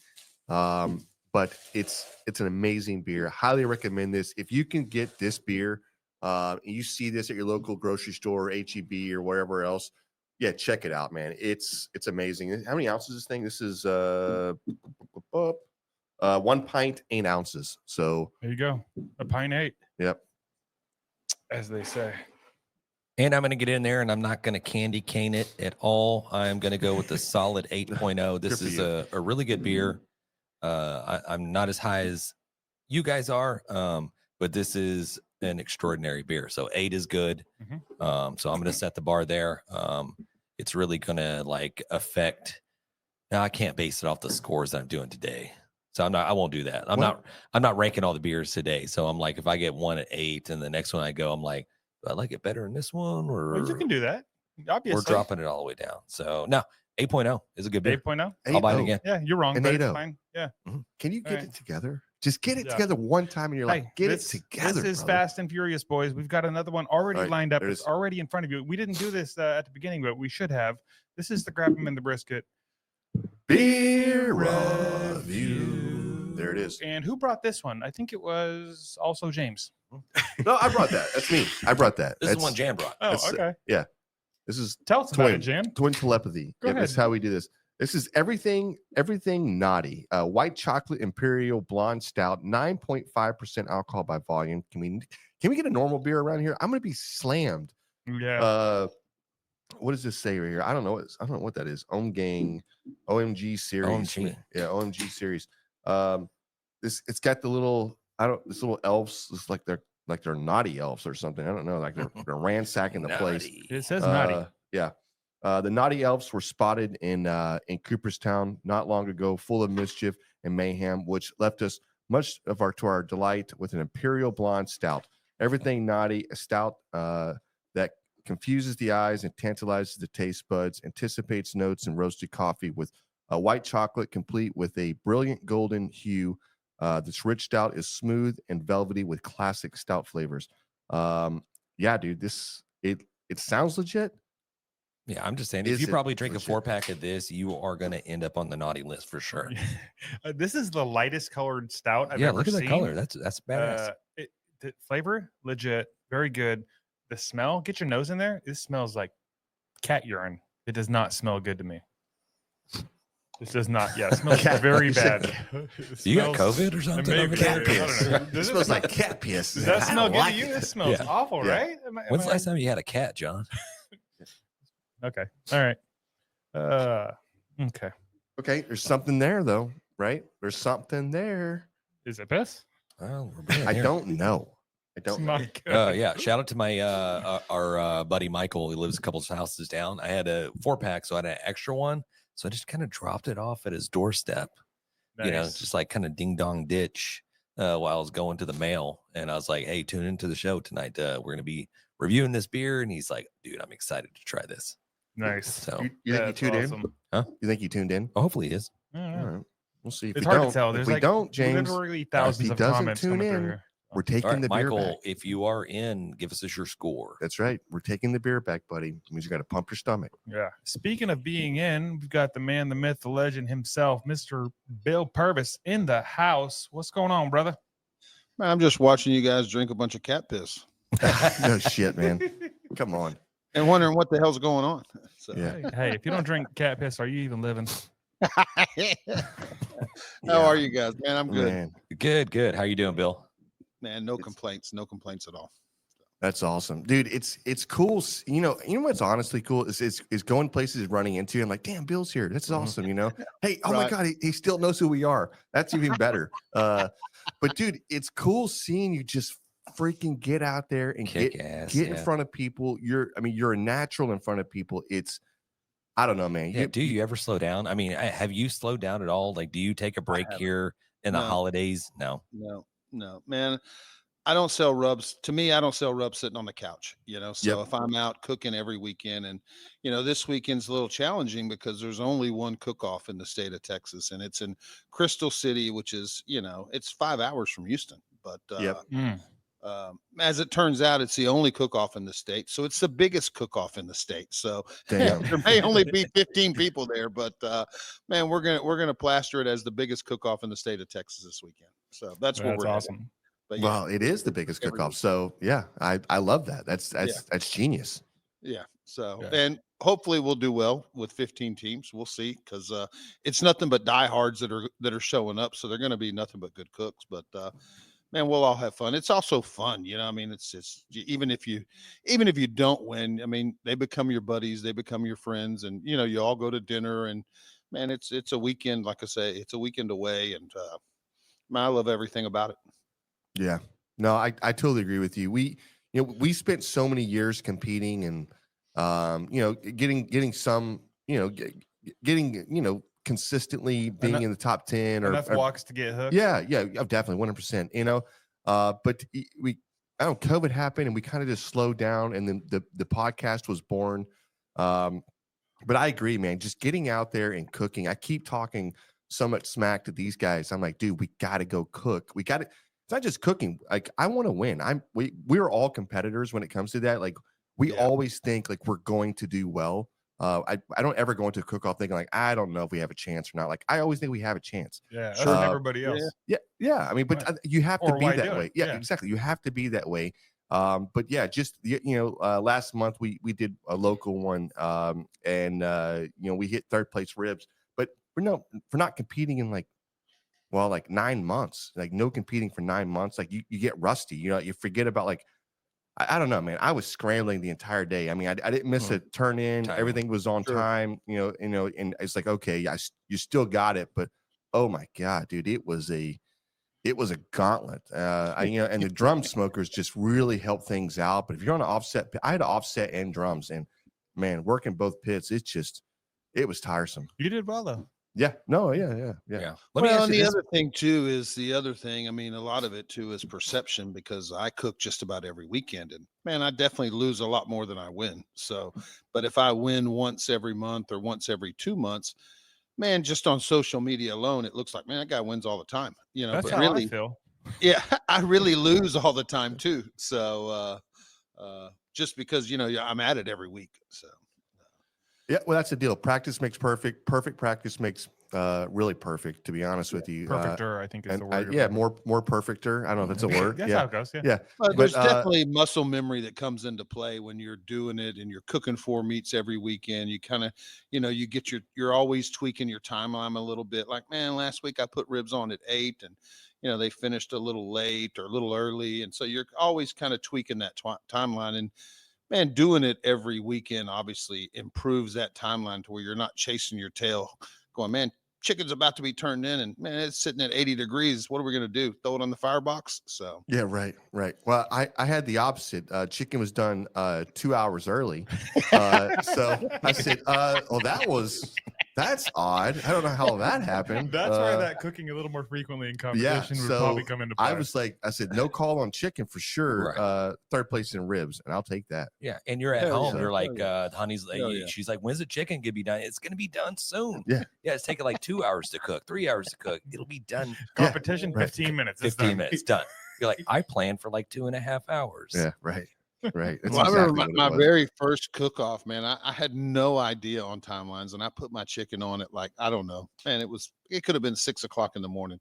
but it's an amazing beer. Highly recommend this. If you can get this beer, and you see this at your local grocery store or HEB or wherever else, yeah, check it out, man. It's amazing. How many ounces is this thing? This is 1 pint, 8 ounces. So There you go. A pint 8, yep. as they say. And I'm going to get in there, and I'm not going to candy cane it at all. I'm going to go with the solid 8.0. This Good is for a really good beer. I'm not as high as you guys are, but this is an extraordinary beer. So 8 is good. So I'm going to set the bar there. It's really going to like affect. Now I can't base it off the scores that I'm doing today. So I won't do that. I'm not ranking all the beers today. So I'm like, if I get one at 8 and the next one I go, I'm like, do I like it better in this one, or Well, you can do that. Obviously. we're dropping it all the way down. So no, 8.0 is a good beer. 8.0. I'll buy it again. Yeah, you're wrong. An But it's 8.0. fine. Yeah. Can you get All it together? Just get it Yeah. together one time and you're like, Hey, get this, it together. This is brother. Fast and Furious, boys. We've got another one already All right, lined up. there it It's is. already in front of you. We didn't do this at the beginning, but we should have. This is the Grab 'em in the Brisket. Beer review. There it is. And who brought this one? I think it was also James. No, I brought that. That's me. I brought that. This is That's, one Jan brought. Oh, That's- okay. This is Tell us about it, Jan. twin telepathy. Go This is ahead. how we do this. This is everything naughty. White chocolate imperial blonde stout, 9.5% alcohol by volume. Can we get a normal beer around here? I'm gonna be slammed. Yeah. What does this say right here? I don't know what that is. Ommagang, OMG series. OMG. Yeah, OMG series. It's got the little this little elves. It's like they're naughty elves or something. I don't know. Like they're ransacking the place. Naughty. It says naughty. Yeah. The naughty elves were spotted in Cooperstown not long ago, full of mischief and mayhem, which left us much to our delight with an imperial blonde stout. Everything naughty, a stout that confuses the eyes and tantalizes the taste buds, anticipates notes and roasted coffee with a white chocolate complete with a brilliant golden hue. This rich stout is smooth and velvety with classic stout flavors. Yeah, dude, it sounds legit. Yeah, I'm just saying, Is if you it probably drink a legit? 4-pack of this, you are going to end up on the naughty list for sure. This is the lightest colored stout I've Yeah, ever look at seen. the color. That's badass. The flavor, legit, very good. The smell, get your nose in there. This smells like cat urine. It does not smell good to me. This does not. Yeah, it smells Cat- very you said- bad. It You got smells- COVID or something? maybe over cat there? piss. I don't know. It Does it smells smell- like cat piss. Does that I smell don't good like to you? it. This smells Yeah. awful, Yeah. right? When's the last time you had a cat, John? Okay. All right. Okay. Okay, there's something there though, right? There's something there. Is it piss? Well, we're being I here. don't know. I don't know. My God. Yeah, shout out to my our buddy Michael. He lives a couple of houses down. I had a 4-pack, so I had an extra one. So I just kind of dropped it off at his doorstep. You know, Nice. just like kind of ding dong ditch while I was going to the mail. And I was like, hey, tune into the show tonight. We're gonna be reviewing this beer. And he's like, dude, I'm excited to try this. Nice. So You think That's you tuned awesome. You think you tuned in? hopefully he is. I don't All know. right. We'll see. If It's we hard don't, to tell. if There's we like don't, James, literally thousands he of doesn't comments tune coming through in, here. we're taking All right, the beer Michael, back. if you are in, give us your score. That's right. We're taking the beer back, buddy. It means you got to pump your stomach. Yeah. Speaking of being in, we've got the man, the myth, the legend himself, Mr. Bill Purvis, in the house. What's going on, brother? Man, I'm just watching you guys drink a bunch of cat piss No shit, man. Come on. and wondering what the hell's going on. So, Yeah. Hey, if you don't drink cat piss, are you even living? How are you guys, man? I'm good, Man, Good. How you doing, Bill? man. No complaints at all. that's awesome, dude. It's cool. You know what's honestly cool is going places, running into. I'm like, damn, Bill's here. That's awesome. You know, hey, oh my Right. god, he still knows who we are. That's even better. But dude, it's cool seeing you just freaking get out there and Kick get ass. in Yeah. front of people. You're a natural in front of people. I don't know, man. Yeah, do you ever slow down? I mean, have you slowed down at all? Like, do you take a break haven't. here in the No. holidays? No. No, man. I don't sell rubs. To me, I don't sell rubs sitting on the couch, So Yep. if I'm out cooking every weekend, and this weekend's a little challenging because there's only one cook-off in the state of Texas, and it's in Crystal City, which is, it's 5 hours from Houston. But Yep. As it turns out, it's the only cook-off in the state, so it's the biggest cook-off in the state. So Damn. there may only be 15 people there, but man, we're gonna plaster it as the biggest cook-off in the state of Texas this weekend. So that's what That's we're awesome. headed. But Well, it is the biggest every cook-off. week. So yeah, I love that. That's genius. Yeah. So, Yeah. and hopefully we'll do well with 15 teams. We'll see, because it's nothing but diehards that are showing up. So they're going to be nothing but good cooks. But man, we'll all have fun. It's also fun, you know. I mean, it's even if you don't win, I mean, they become your buddies, they become your friends, and you know, you all go to dinner, and man, it's a weekend. Like I say, it's a weekend away, and man, I love everything about it. Yeah. No, I totally agree with you. We spent so many years competing and getting some, consistently being in the top 10 or Enough walks to get hooked. yeah, definitely 100%, but I don't know, COVID happened and we kind of just slowed down, and then the podcast was born. But I agree, man, just getting out there and cooking. I keep talking so much smack to these guys. I'm like, dude, we got to go cook. We got to. It's not just cooking. Like, I want to win. We're all competitors when it comes to that. Like, we always think like we're going to do well. I don't ever go into a cook-off thinking like, I don't know if we have a chance or not. Like, I always think we have a chance. Yeah, that's like everybody else. Yeah. I mean, but Right. You have to Or be why that do it? way. Yeah, Yeah. exactly. You have to be that way. But yeah, just last month we did a local one, and we hit third place ribs. But we're not competing in like 9 months. Like, no competing for 9 months. Like, you get rusty. You forget about like. I don't know, man. I was scrambling the entire day. I mean, I didn't miss a turn in. Time. Everything was on time. And it's like, okay, you still got it, but oh my god, dude, it was a gauntlet. And the drum smokers just really helped things out. But if you're on an offset, I had to offset and drums, and man, working both pits, it was tiresome. You did well though. Yeah, no, yeah. Let me Well, ask and you the this. other thing too is I mean, a lot of it too is perception, because I cook just about every weekend, and man, I definitely lose a lot more than I win. So, but if I win once every month or once every 2 months, man, just on social media alone, it looks like, man, that guy wins all the time. That's But how really, I feel. yeah, I really lose all the time too. So, just because I'm at it every week. So. Yeah, well, that's the deal. Practice makes perfect. Perfect practice makes really perfect, to be honest with you. Perfecter, I think is the word. more perfecter. I don't know if that's a word. That's how it goes. Yeah. Yeah. Well, But, there's definitely muscle memory that comes into play when you're doing it and you're cooking 4 meats every weekend. You kind of, you're always tweaking your timeline a little bit. Like, man, last week I put ribs on at 8, and they finished a little late or a little early, and so you're always kind of tweaking that timeline. And man, doing it every weekend obviously improves that timeline to where you're not chasing your tail, going, man, chicken's about to be turned in, and man, it's sitting at 80 degrees. What are we going to do? Throw it on the firebox? So yeah, right. Well, I had the opposite. Chicken was done 2 hours early. So I said, well, that's odd. I don't know how that happened. That's where that cooking a little more frequently in competition would so probably come into play. I said, no call on chicken for sure. Right. Third place in ribs, and I'll take that. Yeah, and you're at Hell home. yeah. You're like, honey's like, Hell yeah. she's like, when's the chicken gonna be done? It's gonna be done soon. Yeah. It's taking like 2 hours to cook, 3 hours to cook. It'll be done. Competition, right. 15 minutes. It's 15 done. minutes done. You're like, I planned for like 2.5 hours. Yeah, right. That's Well, I remember what it my was. very first cook-off, man. I had no idea on timelines, and I put my chicken on it like, I don't know, man. It could have been 6 o'clock in the morning,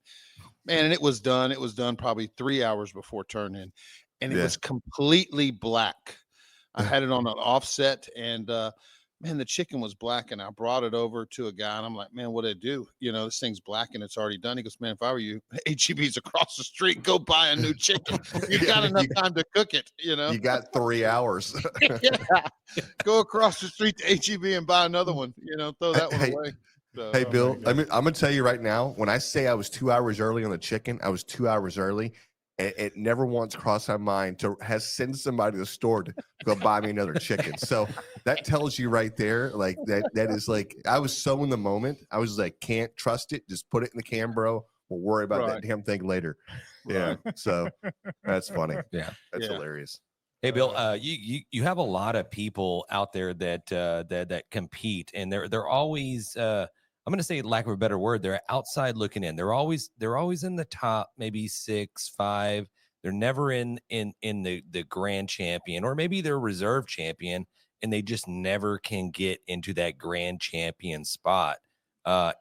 man, and it was done. It was done probably 3 hours before turn in, and it Yeah. was completely black. I had it on an offset, and man, the chicken was black, and I brought it over to a guy, and I'm like, man, what'd I do? This thing's black and it's already done. He goes, man, if I were you, HEB's across the street, go buy a new chicken. You've got enough time to cook it, You got 3 hours. Yeah. Go across the street to HEB and buy another one. Throw that one Hey, away. So, Hey, Oh, Bill, my God. I'm going to tell you right now, when I say I was 2 hours early on the chicken, I was 2 hours early. And it never once crossed my mind to send somebody to the store to go buy me another chicken. So that tells you right there, like that is like, I was so in the moment. I was like, can't trust it. Just put it in the can, bro. We'll worry about that Right. damn thing later. Yeah. So that's funny. Yeah. That's Yeah. hilarious. Hey, Bill, you have a lot of people out there that compete, and they're always I'm going to say, lack of a better word, they're outside looking in. They're always in the top, maybe 6, 5. They're never in the grand champion, or maybe they're reserve champion, and they just never can get into that grand champion spot.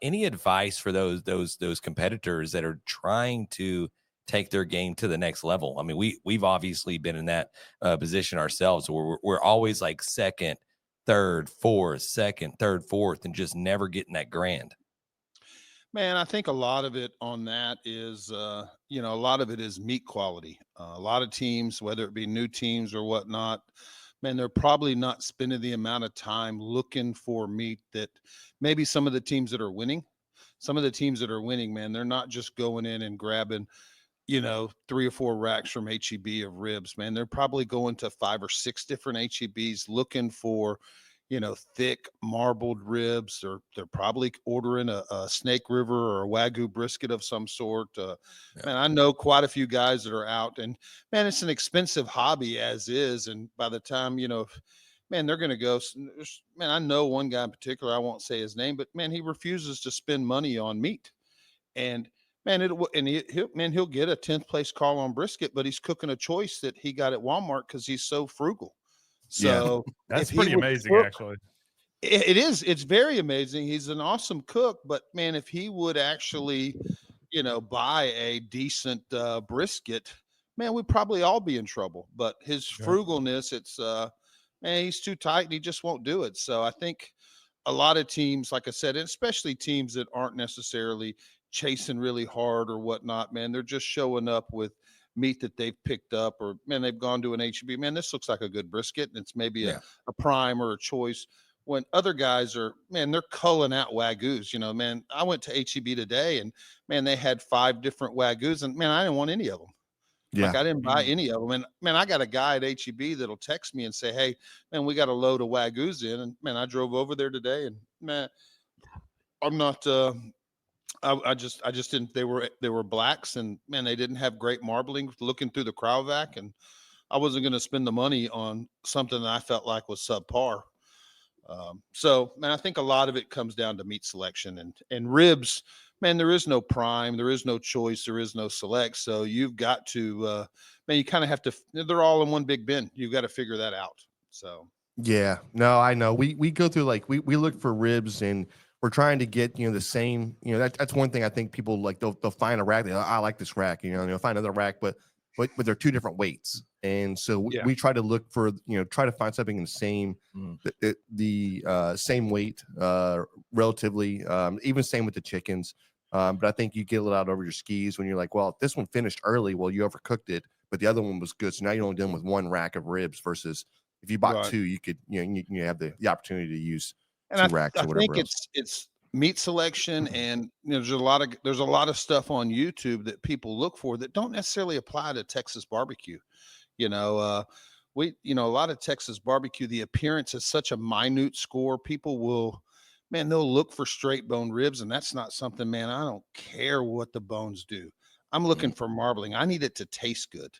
Any advice for those competitors that are trying to take their game to the next level? I mean, we've obviously been in that position ourselves, where we're always like second, third, fourth, second, third, fourth, and just never getting that grand. Man, I think a lot of it on that is, a lot of it is meat quality. A lot of teams, whether it be new teams or whatnot, man, they're probably not spending the amount of time looking for meat that maybe some of the teams that are winning. Some of the teams that are winning, man, they're not just going in and grabbing, 3 or 4 racks from HEB of ribs, man. They're probably going to 5 or 6 different HEBs looking for, thick marbled ribs, or they're probably ordering a Snake River or a Wagyu brisket of some sort. Man, I know quite a few guys that are out, and man, it's an expensive hobby as is. And by the time, man, they're going to go, man, I know one guy in particular, I won't say his name, but man, he refuses to spend money on meat. And man, he'll get a 10th place call on brisket, but he's cooking a choice that he got at Walmart because he's so frugal. So that's pretty amazing, actually. It is. It's very amazing. He's an awesome cook, but man, if he would actually, buy a decent brisket, man, we'd probably all be in trouble. But his frugalness, it's man, he's too tight and he just won't do it. So I think a lot of teams, like I said, and especially teams that aren't necessarily chasing really hard or whatnot, man, they're just showing up with meat that they've picked up, or man, they've gone to an HEB, man, this looks like a good brisket, and it's maybe a prime or a choice. When other guys are, man, they're culling out Wagyus, man. I went to HEB today, and man, they had 5 different Wagyus, and man, I didn't want any of them. Like, I didn't buy any of them. And man, I got a guy at HEB that'll text me and say, hey, man, we got a load of Wagyus in. And man, I drove over there today, and man, I'm not, I just didn't, they were blacks, and man, they didn't have great marbling looking through the Cryovac, and I wasn't going to spend the money on something that I felt like was subpar. So man, I think a lot of it comes down to meat selection, and ribs, man, there is no prime, there is no choice, there is no select. So you've got to, man, you kind of have to, they're all in one big bin. You've got to figure that out. So. Yeah, no, I know. We go through, like, we look for ribs, and we're trying to get, the same, that's one thing I think people like, they'll find a rack. I like this rack, they'll find another rack, but they're 2 different weights. And so we try to look for, try to find something in the same, same weight, relatively, even same with the chickens. But I think you get a little out over your skis when you're like, well, this one finished early. Well, you overcooked it, but the other one was good. So now you're only dealing with 1 rack of ribs versus if you bought 2, you could, you have the opportunity to use 2 racks or whatever. I think it's meat selection, and there's a lot of stuff on YouTube that people look for that don't necessarily apply to Texas barbecue. A lot of Texas barbecue, the appearance is such a minute score. People will, man, they'll look for straight bone ribs, and that's not something, man, I don't care what the bones do. I'm looking for marbling. I need it to taste good.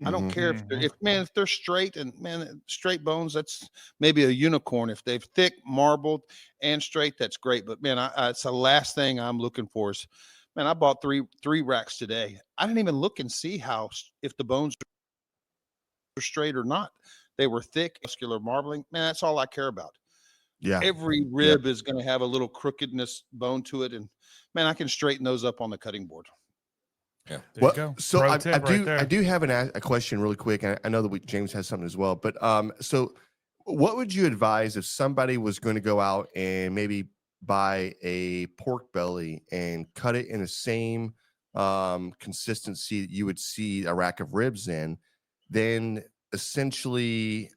I don't care if they're straight, and man, straight bones, that's maybe a unicorn. If they've thick, marbled, and straight, that's great. But man, it's the last thing I'm looking for is, man, I bought three racks today. I didn't even look and see if the bones are straight or not. They were thick, muscular marbling. Man, that's all I care about. Yeah. Every rib is going to have a little crookedness bone to it. And man, I can straighten those up on the cutting board. Yeah. Well, so I do have a question really quick. And I know that James has something as well, but so what would you advise if somebody was going to go out and maybe buy a pork belly and cut it in the same consistency that you would see a rack of ribs in, then essentially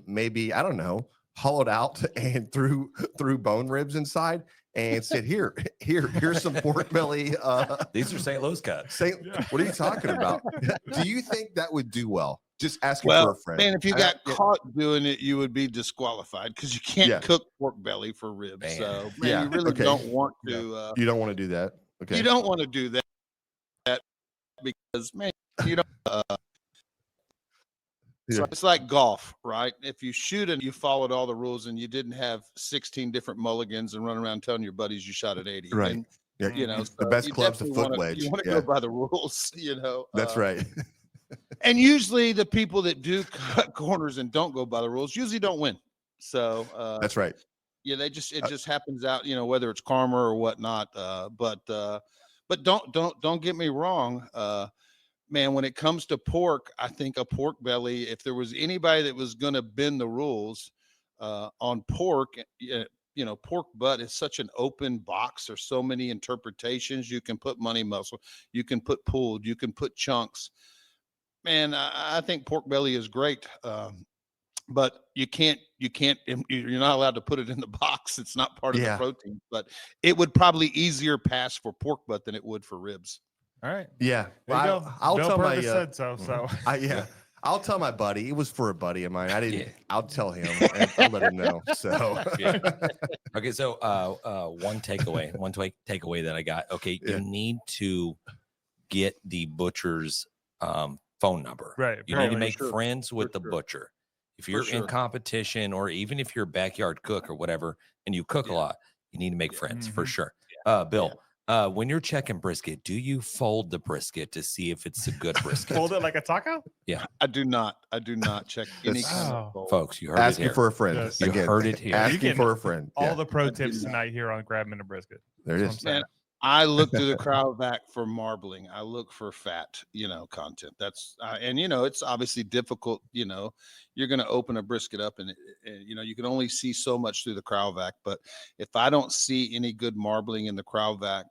maybe, I don't know, hollowed out and threw bone ribs inside and said, here's some pork belly. These are St. Louis cuts. What are you talking about? Do you think that would do well? Just asking for a friend. Man, if you got caught doing it, you would be disqualified because you can't cook pork belly for ribs. Man. So man, you really don't want to. You don't want to do that. Okay. You don't want to do that because, man, you don't. So it's like golf, right? If you shoot and you followed all the rules and you didn't have 16 different mulligans and run around telling your buddies you shot at 80, right? And, the best club's the foot wedge. You want to go by the rules, That's right. And usually the people that do cut corners and don't go by the rules usually don't win. So That's right. yeah, it just happens out, whether it's karma or whatnot. But don't get me wrong. Man, when it comes to pork, I think a pork belly, if there was anybody that was going to bend the rules on pork, pork butt is such an open box. There's so many interpretations. You can put money muscle, you can put pulled, you can put chunks. Man, I think pork belly is great. But you're not allowed to put it in the box. It's not part of the protein, but it would probably easier pass for pork butt than it would for ribs. All right. Yeah. There you go. I'll Bill tell Purvis my said so. I'll tell my buddy. It was for a buddy of mine. I didn't. I'll tell him. And I'll let him know. So okay. So one takeaway that I got. Okay, you need to get the butcher's phone number. Right. You need to make friends with the butcher. If you're in competition, or even if you're a backyard cook or whatever, and you cook a lot, you need to make friends for sure. Bill, when you're checking brisket, do you fold the brisket to see if it's a good brisket? Fold it like a taco? Yeah. I do not check any kind of fold. Folks, you heard asking it here. for a friend. Yes. You heard it here. Asking for a friend. All the pro tips tonight here on Grab Minute Brisket. There it That's is. what I'm saying. I look through the crowd back for marbling. I look for fat, content. That's and it's obviously difficult. You're going to open a brisket up, and you can only see so much through the crowd vac. But if I don't see any good marbling in the crowd vac,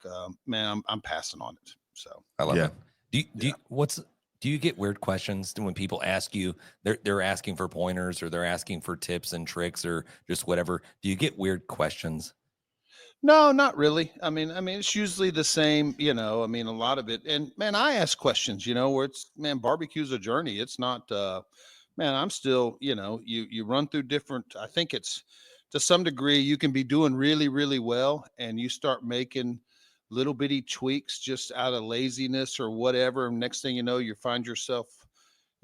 man, I'm passing on it. So I love it. Do you get weird questions when people ask you? They're asking for pointers, or they're asking for tips and tricks, or just whatever. Do you get weird questions? No, not really. I mean, it's usually the same, a lot of it. And man, I ask questions, where it's, man, barbecue's a journey. It's not, man, I'm still, you run through different, I think it's to some degree, you can be doing really, really well. And you start making little bitty tweaks just out of laziness or whatever. And next thing you know, you find yourself,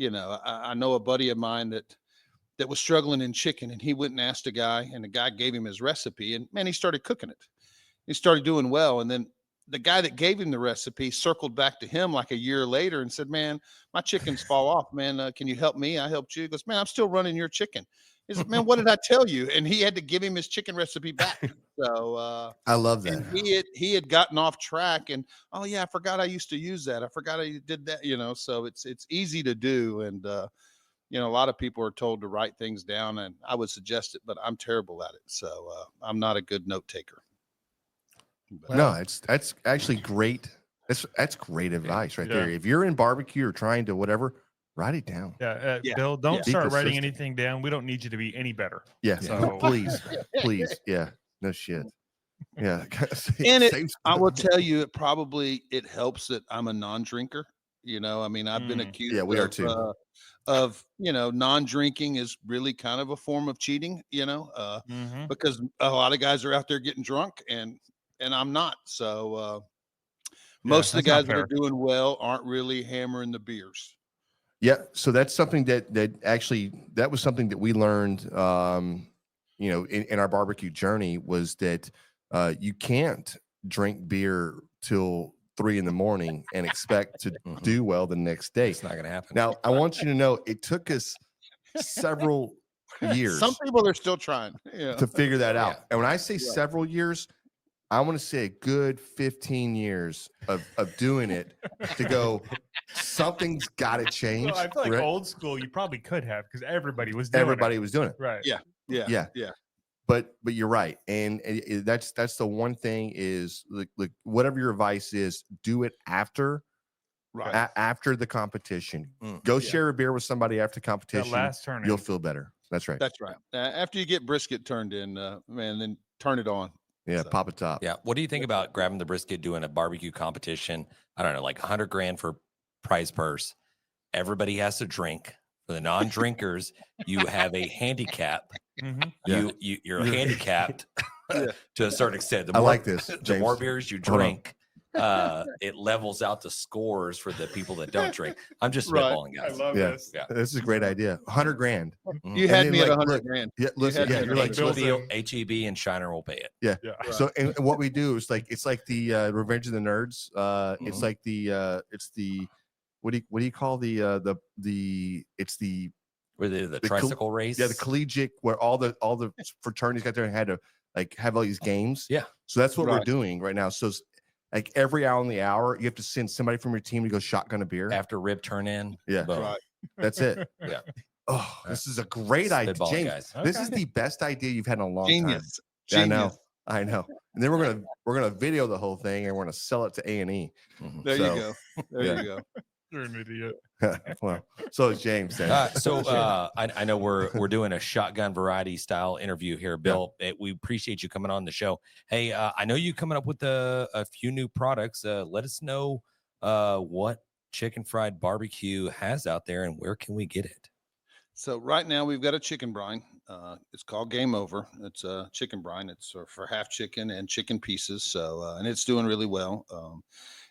I know a buddy of mine that was struggling in chicken, and he went and asked a guy, and the guy gave him his recipe, and man, he started cooking it. He started doing well. And then the guy that gave him the recipe circled back to him like a year later and said, man, my chickens fall off, man. Can you help me? I helped you. He goes, man, I'm still running your chicken. He said, man, what did I tell you? And he had to give him his chicken recipe back. So I love that. And he had gotten off track, and oh yeah, I forgot I used to use that. I forgot I did that, so it's easy to do. And a lot of people are told to write things down, and I would suggest it, but I'm terrible at it. So I'm not a good note taker. But, no, that's actually great. That's great advice right there. If you're in barbecue or trying to whatever, write it down. Bill, don't start writing consistent. anything down. We don't need you to be any better. Yeah. So Please. Yeah. No shit. Yeah. and I will tell you, it helps that I'm a non-drinker. I've been accused. Yeah, we are too. Of non-drinking is really kind of a form of cheating, because a lot of guys are out there getting drunk, and I'm not. So most of the guys that are doing well aren't really hammering the beers. Yeah, so that's something that was something that we learned, in our barbecue journey, was that you can't drink beer till 3 a.m. and expect to do well the next day. It's not going to happen. Now, I want you to know it took us several years. Some people are still trying to figure that out. And when I say several years, I want to say a good 15 years of doing it to go, something's got to change. Well, I feel like old school, you probably could have, because everybody was doing it. Right. Yeah. But you're right. And that's the one thing is, like whatever your advice is, do it after. Right. After the competition. Go share a beer with somebody after competition. That last turn, you'll feel better. That's right. That's right. After you get brisket turned in, man, then turn it on. Yeah, pop a top. Yeah. What do you think about grabbing the brisket, doing a barbecue competition? I don't know, like $100,000 for prize purse. Everybody has to drink. For the non-drinkers, you have a handicap. You're handicapped to a certain extent. I like this. The more beers you drink, it levels out the scores for the people that don't drink. I'm just spitballing, guys. I love this. Yeah, this is a great idea. $100,000. You had me at $100,000. Yeah, listen. Yeah, you're like HEB and Shiner will pay it. Yeah. Right. So, and what we do is it's like the Revenge of the Nerds. It's like the what do you call it's the Where the tricycle race? Yeah, the collegiate where all the fraternities got there and had to like have all these games. Yeah. So that's what we're Right. doing right now. So it's like every hour on the hour, you have to send somebody from your team to go shotgun a beer. After rib turn in. Yeah. Boom. Right. That's it. Yeah. Oh, this is a great idea, Spitballing, James. guys. This is Okay. the best idea you've had in a long Genius. time. Genius. I know. And then we're gonna video the whole thing and we're gonna sell it to A&E. Mhm. There So- you go. There Yeah. you go. You're an idiot. Well, so is James. Then. I know we're doing a shotgun variety style interview here, Bill. We appreciate you coming on the show. Hey, I know you coming up with a few new products. Let us know what chicken fried barbecue has out there and where can we get it? So right now we've got a chicken brine. It's called Game Over. It's a chicken brine. It's for half chicken and chicken pieces. So and it's doing really well.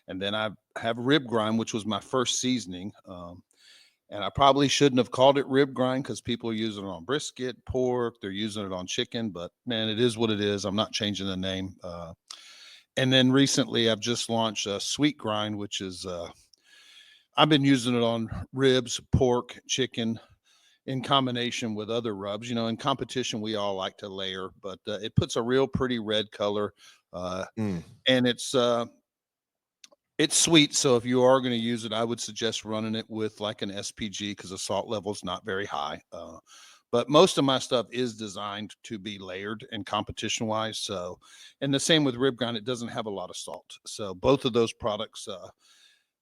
And then I have rib grind, which was my first seasoning. And I probably shouldn't have called it rib grind because people are using it on brisket, pork. They're using it on chicken. But man, it is what it is. I'm not changing the name. And then recently I've just launched a sweet grind, which is I've been using it on ribs, pork, chicken, in combination with other rubs. You know, in competition, we all like to layer, but it puts a real pretty red color, and it's sweet. So if you are going to use it, I would suggest running it with like an SPG because the salt level is not very high. But most of my stuff is designed to be layered and competition wise. So, and the same with rib grind, it doesn't have a lot of salt. So both of those products,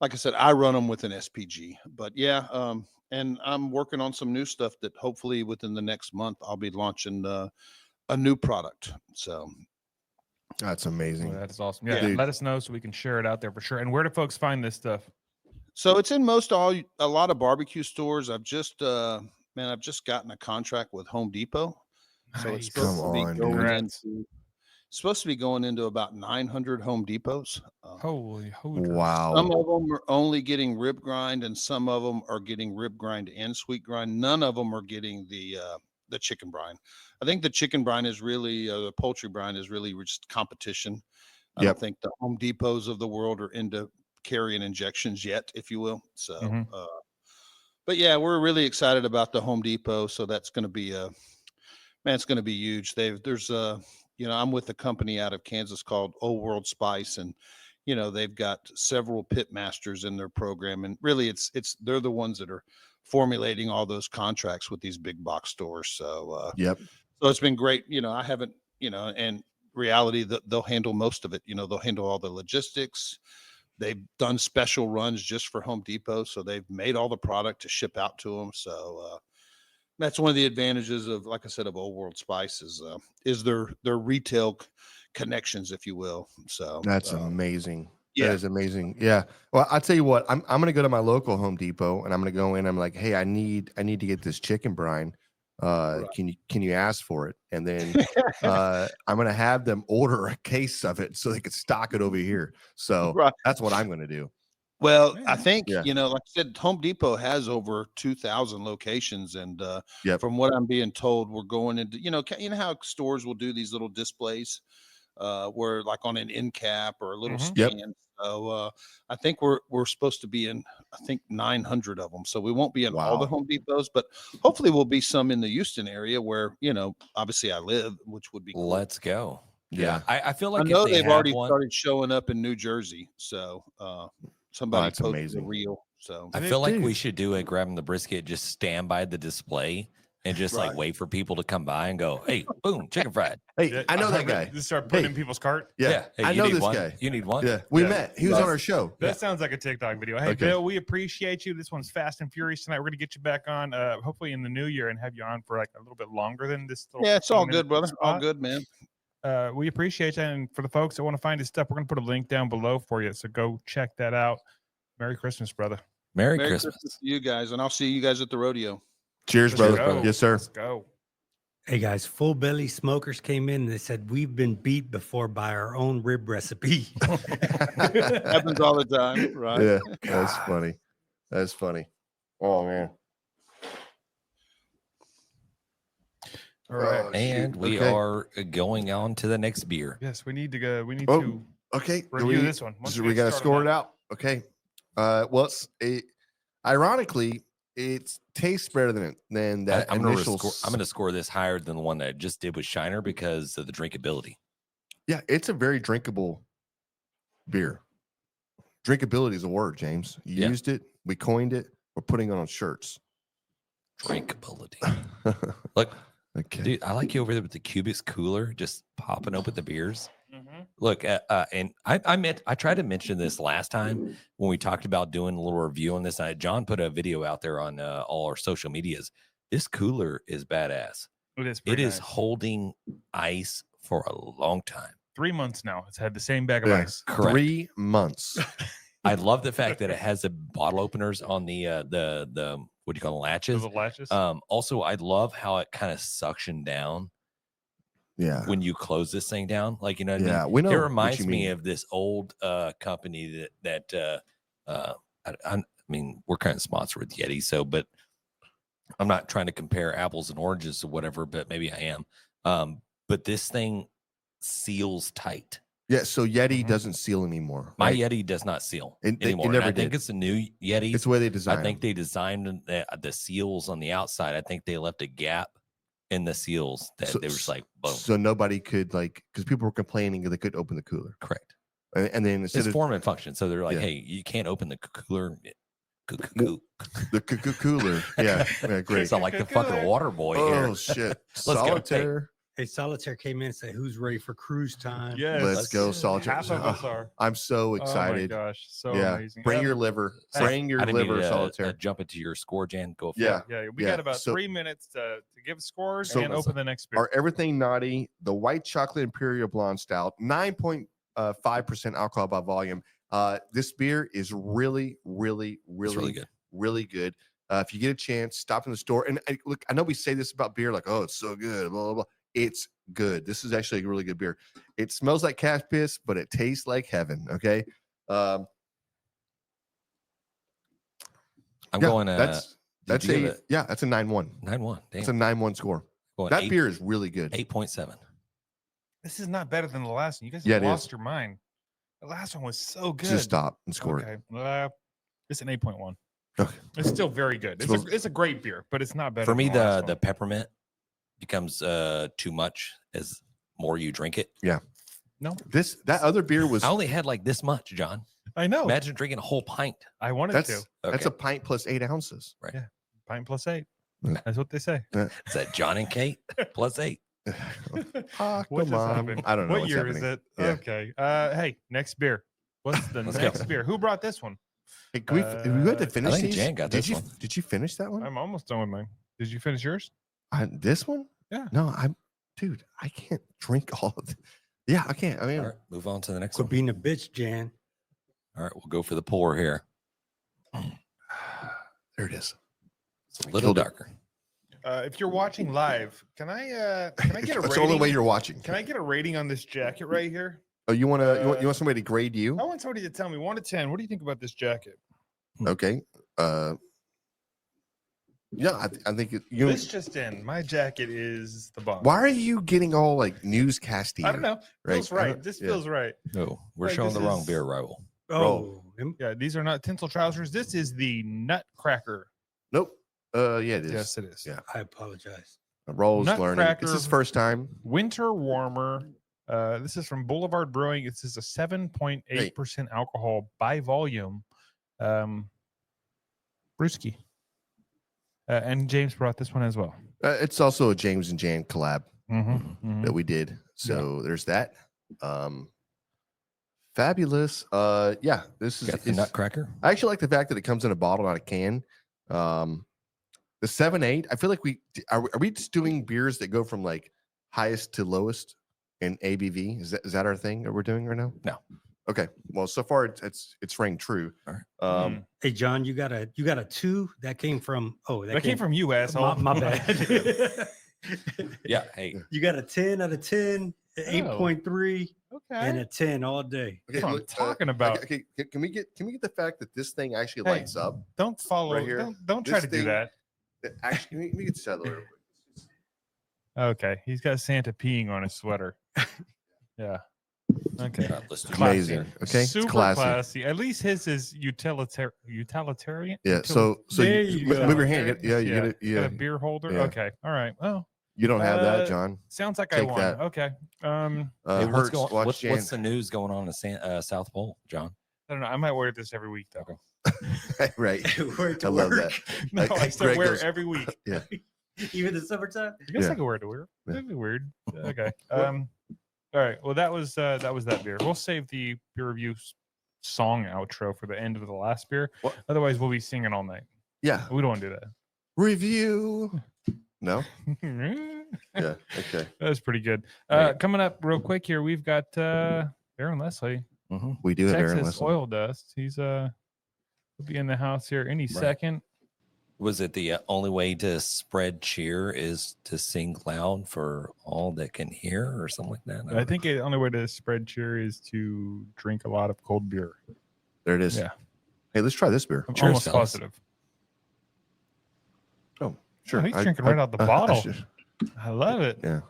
like I said, I run them with an SPG. But yeah, and I'm working on some new stuff that hopefully within the next month I'll be launching a new product. So That's amazing. Well, that is awesome. Yeah, Dude. let us know so we can share it out there for sure. And where do folks find this stuff? So it's in a lot of barbecue stores. I've just gotten a contract with Home Depot. So it's Nice. supposed to be Come on, going Congrats. into supposed to be going into about 900 Home Depots. Holy Wow. Some of them are only getting rib grind, and some of them are getting rib grind and sweet grind. None of them are getting the chicken brine. I think the chicken brine is really the poultry brine is really just competition. I Yep. don't think the Home Depots of the world are into carrying injections yet, if you will. So, Mhm. but yeah, we're really excited about the Home Depot. So that's going to be it's going to be huge. I'm with a company out of Kansas called Old World Spice, and they've got several pit masters in their program, and really they're the ones that are formulating all those contracts with these big box stores. So Yep. so it's been great. I haven't, and reality that they'll handle most of it. They'll handle all the logistics. They've done special runs just for Home Depot, so they've made all the product to ship out to them. So that's one of the advantages of, like I said, of Old World Spice is their retail connections, if you will. So That's amazing. yeah. That is amazing. Yeah. Well, I'll tell you what, I'm gonna go to my local Home Depot and I'm gonna go in. I'm like, hey, I need to get this chicken brine. Can you ask for it? And then I'm gonna have them order a case of it so they could stock it over here. So Right. that's what I'm gonna do. Well, Yeah. I think, Yeah. like I said, Home Depot has over 2,000 locations. And Yep. from what I'm being told, we're going into, how stores will do these little displays where like on an end cap or a little Mhm. Yep. stand. So I think we're supposed to be in, I think 900 of them. So we won't be in all the Wow. Home Depots, but hopefully we'll be some in the Houston area where, obviously I live, which would be cool. Let's go. Yeah. I feel I like know if they they've have already one, started showing up in New Jersey. So somebody that's posted amazing. a reel. So I feel like we should do it. Grabbing the brisket, just stand by the display and just like Right. wait for people to come by and go, "Hey, boom, chicken fried." Hey, Yeah, I know that really guy. Just start putting Hey. in people's cart. Yeah. Hey, I you know need this one? guy. You need one? Yeah. We Yeah. met. He was on our show. That sounds like a TikTok video. Hey, Okay. Bill, we appreciate you. This one's Fast and Furious tonight. We're going to get you back on hopefully in the new year and have you on for like a little bit longer than this. yeah, it's all 15-minute good, brother. All spot. good, man. We appreciate that. And for the folks that want to find his stuff, we're going to put a link down below for you. So go check that out. Merry Christmas, brother. Merry Merry Christmas. Christmas to you guys, and I'll see you guys at the rodeo. Cheers, Let's brother. go. Yes, sir. Let's go. Hey guys, Full Belly Smokers came in and they said we've been beat before by our own rib recipe. Happens all the time, right? Yeah, that's God. funny. That's funny. Oh man. All right. Oh, And shoot. we Okay. are going on to the next beer. Yes, we need to go. We need Oh, to Okay. do review this one. Once so we we get got to started score on it out. Okay. Well, Ironically, it tastes better than that I'm initial. going to score this higher than the one that I just did with Shiner because of the drinkability. Yeah, it's a very drinkable beer. Drinkability is a word, James. You used it. We coined it. We're putting it on shirts. Drinkability. Look, Okay. dude, I like you over there with the Cubix cooler, just popping open the beers. Look, and I tried to mention this last time when we talked about doing a little review on this. John put a video out there on all our social medias. This cooler is badass. It is. It is Nice. holding ice for a long time. 3 months now. It's had the same bag of ice. Correct. 3 months. I love the fact that it has the bottle openers on the what do you call them, latches? The latches. Also, I love how it kind of suction down. Yeah. When you close this thing down, like, you know what I mean? Yeah, we know. It what reminds you me mean. of this old company that I mean, we're kind of sponsored with Yeti, so, but I'm not trying to compare apples and oranges or whatever, but maybe I am. But this thing seals tight. Yeah. So Yeti doesn't seal anymore. My right? Yeti does not seal It anymore. never And I think did. it's a new Yeti. It's the way they design. I think they designed the seals on the outside. I think they left a gap in the seals that they were just like, boom. So nobody could because people were complaining they couldn't open the cooler. Correct. And then instead It's of form and function. So they're like, Yeah. hey, you can't open the cooler. the cooler. Yeah. Yeah. Great. Sound like the fucking water boy Oh here. shit. go. Solitaire. Hey, Solitaire came in and said, "Who's ready for cruise time?" Yes. Let's go, Solitaire. Half of us are. I'm so excited. Oh my gosh. So yeah. amazing. Bring your liver. Hey, Bring your I didn't liver, need to Solitaire. jump into your score, Jan. Go for Yeah. it. Yeah, we Yeah, got about so- 3 minutes to give scores So- and open the next beer. Our Everything Naughty, the white chocolate Imperial Blonde Stout, 9.5% alcohol by volume. This beer is really, really, It's really good. really good. If you get a chance, stop in the store. And look, I know we say this about beer, like, oh, it's so good, blah, blah, blah. It's good. This is actually a really good beer. It smells like cat piss, but it tastes like heaven. Okay. I'm Yeah, going that's did you give it that's a 9-1. 9-1. Damn. That's a 9-1 score. Going That 8 beer is really good. 8.7. This is not better than the last one. You guys Yeah, have it is. lost your mind. The last one was so good. Just stop and score it. Okay. It's an 8.1. Okay. It's still very good. Smells- It's a great beer, but it's not better. For me, than last the one. peppermint becomes too much as more you drink it. That other beer was I only had like this much, John. I know. Imagine drinking a whole pint. I wanted that's to. that's Okay. a pint plus 8 ounces. Pint plus 8. Yeah. That's what they say. Is that John and Kate plus 8? Ah, What come just on. happened? I don't know What what's year is happening. it? Yeah. Okay. Hey, next beer. What's the Let's next go. beer? Who brought this one? Hey, we have to finish think these? Jan got did this you one. did you finish that one? I'm almost done with mine. Did you finish yours? This one? Yeah. No, dude, I can't drink all of it. Yeah, I can't. I mean, All right, move on to the next Quit one. being a bitch, Jan. All right, we'll go for the pour here. there it is. It's a little Killed it. darker. If you're watching live, can I get a It's rating? the only way you're watching. Can I get a rating on this jacket right here? Oh, you want to you want somebody to grade you? I want somebody to tell me 1 to 10. What do you think about this jacket? Okay. Yeah, I think you. This just in. My jacket is the bomb. Why are you getting all like newscasty? I don't know. Feels I right. don't- This yeah. feels right. No, we're Like, showing this the wrong is- beer rival. Oh, Yeah, these are not Tinsel trousers. This is the Nutcracker. Nope. Yeah, it is. Yes, it is. Yeah. I apologize. Roll's learning. It's his Nutcracker. first time. Winter warmer. This is from Boulevard Brewing. This is a 7.8% alcohol by volume. Brewski. And James brought this one as well. It's also a James and Jan collab Mm-hmm. that we did. So there's that. Fabulous. Yeah, this Got the is Nutcracker. I actually like the fact that it comes in a bottle, not a can. The 7-8, I feel like are we just doing beers that go from like highest to lowest in ABV? Is that our thing that we're doing right now? No. Okay. Well, so far it's rang true. All right. Mm-hmm. Hey, John, you got a 2 that came from. Oh, That came from you, asshole. my bad. Yeah. Hey, You got a 10 out of 10, an 8.3, and Okay. a 10 all day. That's what I'm talking about. Okay, can we get the fact that this thing actually Hey, lights up? Don't follow. Right here. Don't try This to do thing- that. Actually, let me get settled real quick. Okay. He's got Santa peeing on his sweater. Yeah. Okay. Let's do Amazing. Okay, Super it's classy. classy. At least his is utilitarian. Yeah. So There you move go. your hand. Yeah, you got get it. Yeah. a beer holder. Yeah. Okay. All right. Well, You don't have that, Uh, John. sounds like I Take won. that. Okay. Hey, Hurts. Watch what's Jan. the news going on in South Pole, John? I don't know. I might wear this every week though. Right. Wear it to I love work. that. No, Like, I still Greg wear goes- it every week. Yeah. Even the summertime. I guess Yeah. I could wear it to work. Yeah. That'd be weird. Okay. All right. Well, that was that beer. We'll save the beer review song outro for the end of the last beer. What? Otherwise, we'll be singing all night. Yeah. We don't want to do Review. No. that. Yeah. Okay. That was pretty good. Right. Coming up real quick here, we've got Aaron Lesley, Mm-hmm. We do have Aaron Texas Lesley. Oil Dust. He's will be in the house here any second. Was it the only way to spread cheer is to sing loud for all that can hear, or something like that? I think the only way to spread cheer is to drink a lot of cold beer. There it is. Yeah. Hey, let's try this beer. I'm Cheers, almost fellas. positive. Oh, sure. he's drinking right out the bottle. I love it. Yeah.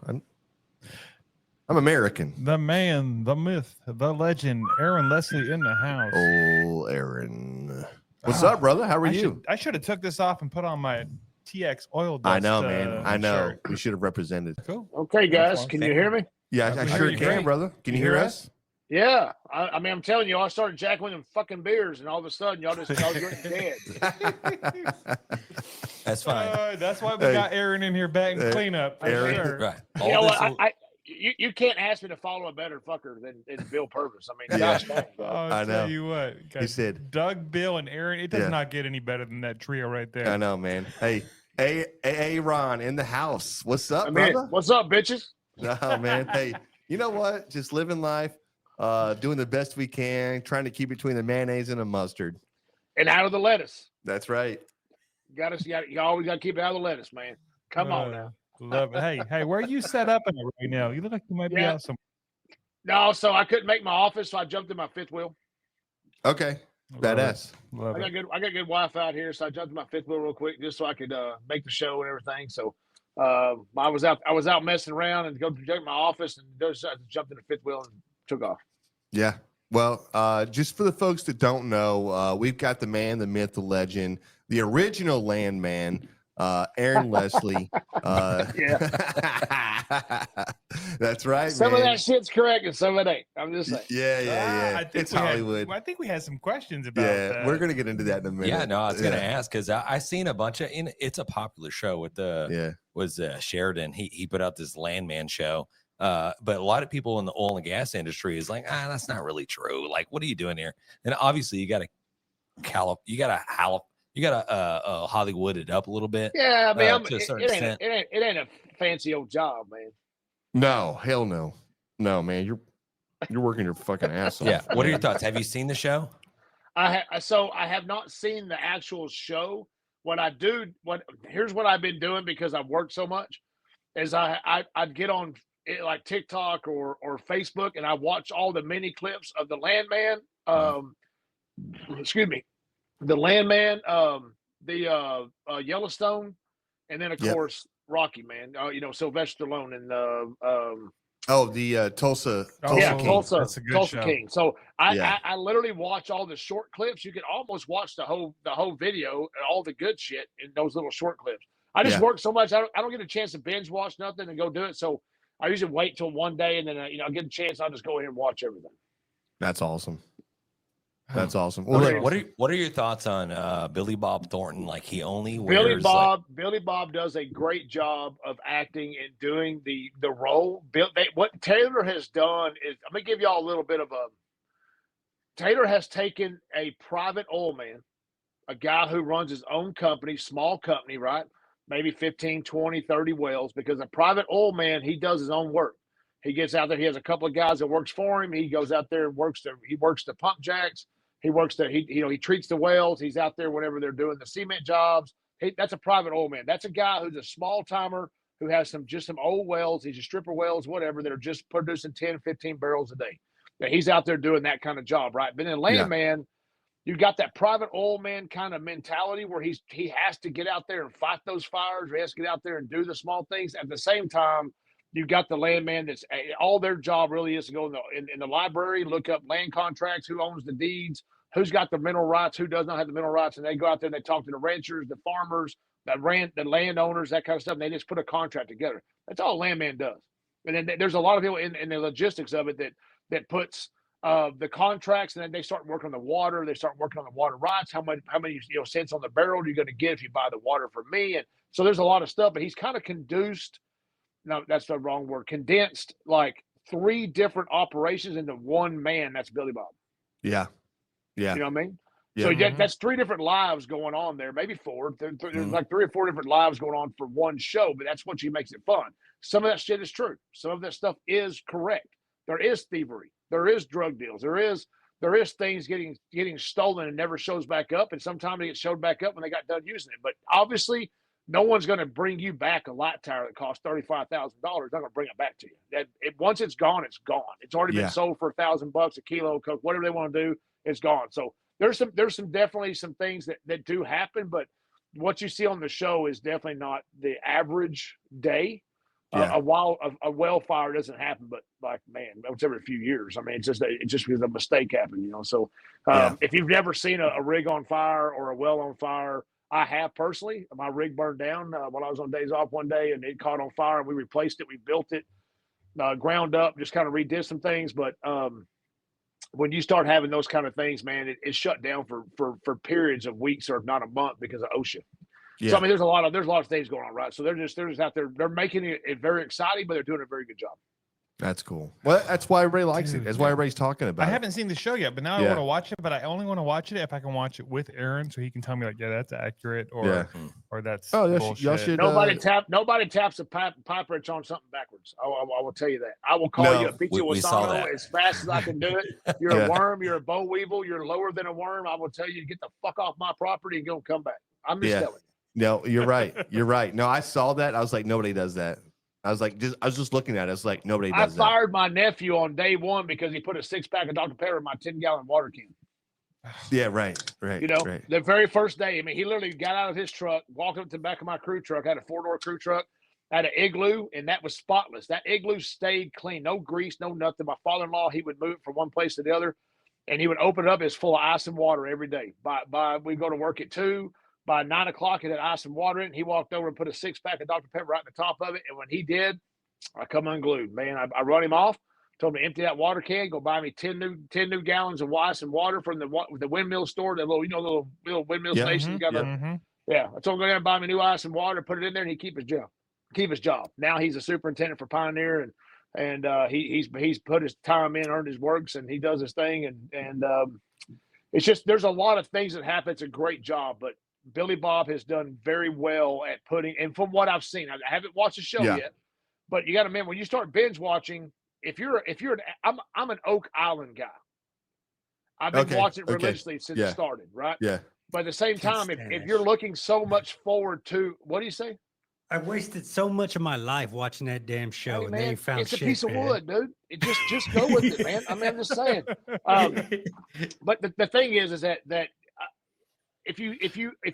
I'm American. The man, the myth, the legend, Aaron Lesley in the house. Oh, Aaron. What's Ah, up, brother? How are you? I should have took this off and put on my TX Oil Dust. I know, man. I know. shirt. We should have represented. Cool. Okay, guys, fine. can you hear me? Yeah, I I sure hear you can, great. brother. Can you hear us? Yeah. I mean, I'm telling you, I started jacking with them fucking beers, and all of a sudden, y'all drinking dead. That's fine. That's why we Hey. got Aaron in here batting Hey, cleanup. for Aaron. sure. Right. You All know this what? will- You can't ask me to follow a better fucker than Bill Purvis. I mean, Yeah. gosh dang, bro. I'll I tell know. you what. He guys, said, Doug, Bill, and Aaron. It does Yeah. not get any better than that trio right there. I know, man. Hey, Ron in the house. What's up, I mean, brother? what's up, bitches? No, man. Hey, you know what? Just living life, doing the best we can, trying to keep between the mayonnaise and the mustard. And out of the lettuce. That's right. You always got to keep it out of the lettuce, man. Come on now. Love it. Hey, where are you set up in it right now? You look like you might be Yeah. out somewhere. No, so I couldn't make my office, so I jumped in my fifth wheel. Okay. Badass. Love I it. got good Wi-Fi out here, so I jumped in my fifth wheel real quick just so I could make the show and everything. So I was out messing around and go to my office and just jumped in the fifth wheel and took off. Yeah. Well, just for the folks that don't know, we've got the man, the myth, the legend, the original landman, Aaron Lesley. That's right, Some man. of that shit's correct and some of it ain't. I'm just saying. Yeah. I think It's we had- Hollywood. I think we had some questions about Yeah, that. we're gonna get into that in a minute. Yeah, no, I was gonna Yeah. ask because I seen a bunch of. It's a popular show with the Yeah. was Sheridan. He put out this Landman show. But a lot of people in the oil and gas industry is like, that's not really true. Like, what are you doing here? And obviously, you got to Hollywood it up a little bit. Yeah, I mean, To a certain it extent. ain't a fancy old job, man. No, hell no. No, man, you're working your fucking ass off. Yeah. What are your man. thoughts? Have you seen the show? So I have not seen the actual show. Here's what I've been doing because I've worked so much is I'd get on like TikTok or Facebook and I watch all the mini clips of the Landman. Excuse me, the Landman, the Yellowstone, and then of Yep. course Rocky, man. Sylvester Stallone and The Tulsa yeah, King. Tulsa, That's a good Tulsa show. King. So Yeah. I literally watch all the short clips. You can almost watch the whole video and all the good shit in those little short clips. I just Yeah. work so much. I don't get a chance to binge watch nothing and go do it. So I usually wait till one day and then I get a chance. I'll just go ahead and watch everything. That's awesome. That's awesome. Well, Okay. look, What are your thoughts on Billy Bob Thornton? Like he only wears Billy Bob does a great job of acting and doing the role. What Taylor has done is, I'm gonna give y'all a little bit of Taylor has taken a private oil man, a guy who runs his own company, small company, right? Maybe 15, 20, 30 wells, because a private oil man, he does his own work. He gets out there, he has a couple of guys that works for him. He goes out there and works the pump jacks. He treats the wells. He's out there whenever they're doing the cement jobs. That's a private oil man. That's a guy who's a small timer who has some old wells. He's a stripper wells, whatever, that are just producing 10, 15 barrels a day. Now, he's out there doing that kind of job, right? But in Landman, you've got that private oil man kind of mentality where he has to get out there and fight those fires, or he has to get out there and do the small things. At the same time, You got the landman that's all their job really is to go in the library, look up land contracts, who owns the deeds, who's got the mineral rights, who does not have the mineral rights, and they go out there and they talk to the ranchers, the farmers, the landowners, that kind of stuff. And they just put a contract together. That's all a landman does. And then there's a lot of people in the logistics of it that puts the contracts, and then they start working on the water. They start working on the water rights. How many cents on the barrel are you going to get if you buy the water from me? And so there's a lot of stuff. But he's kind of condensed. No, that's the wrong word. Condensed like 3 different operations into one man. That's Billy Bob. Yeah. You know what I mean? Yeah. So that's 3 different lives going on there, maybe 4. There's like 3 or 4 different lives going on for one show, but that's what makes it fun. Some of that shit is true. Some of that stuff is correct. There is thievery. There is drug deals. There is things getting stolen and never shows back up. And sometimes it gets showed back up when they got done using it. But obviously, no one's going to bring you back a light tire that costs $35,000. They're not going to bring it back to you. Once it's gone, it's gone. It's already been sold for $1,000 a kilo of coke. Whatever they want to do, it's gone. So there's definitely some things that do happen, but what you see on the show is definitely not the average day. A well fire doesn't happen, but like, man, it's every few years. I mean, it's just because a mistake happened, So if you've never seen a rig on fire or a well on fire, I have personally. My rig burned down when I was on days off one day, and it caught on fire, and we replaced it. We built it ground up, just kind of redid some things. But when you start having those kind of things, man, it shut down for periods of weeks or if not a month because of OSHA. Yeah. So I mean, there's a lot of things going on, right? So they're just out there. They're making it very exciting, but they're doing a very good job. That's cool. Well, that's why everybody likes it. That's why everybody's talking about it. I haven't seen the show yet, but now I want to watch it. But I only want to watch it if I can watch it with Aaron, so he can tell me like, yeah, that's accurate, or that's bullshit. Y'all should. Nobody taps a pipe wrench on something backwards. I will tell you that. I will call you a Pichi Wasano as fast as I can do it. You're a worm. You're a boll weevil. You're lower than a worm. I will tell you to get the fuck off my property and go come back. I'm just telling you. No, you're right. You're right. No, I saw that. I was like, nobody does that. I was just looking at it. I was like, nobody does that. I fired my nephew on day 1 because he put a 6-pack of Dr. Pepper in my 10-gallon water can. Yeah, right. The very first day, I mean, he literally got out of his truck, walked up to the back of my crew truck. I had a 4-door crew truck. I had an igloo, and that was spotless. That igloo stayed clean. No grease, no nothing. My father-in-law, he would move it from one place to the other, and he would open it up. It's full of ice and water every day. We go to work at 2. By 9 o'clock, it had ice and water in it. He walked over and put a 6-pack of Dr. Pepper right at the top of it. And when he did, I come unglued. Man, I run him off, told him to empty that water can, go buy me 10 new gallons of ice and water from the windmill store, the little windmill station. I told him to go there and buy me new ice and water, put it in there, and he'd keep his job. Now he's a superintendent for Pioneer, and he's put his time in, earned his works, and he does his thing. And it's just, there's a lot of things that happen. It's a great job, but Billy Bob has done very well at putting, and from what I've seen, I haven't watched the show yet, but you got to remember when you start binge watching, I'm an Oak Island guy. I've been watching it religiously since it started, right? Yeah. But at the same time, if you're looking so much forward to, what do you say? I wasted so much of my life watching that damn show, and then you found it's a piece of wood, dude. It just go with it, man. I mean, I'm just saying. But the thing is that if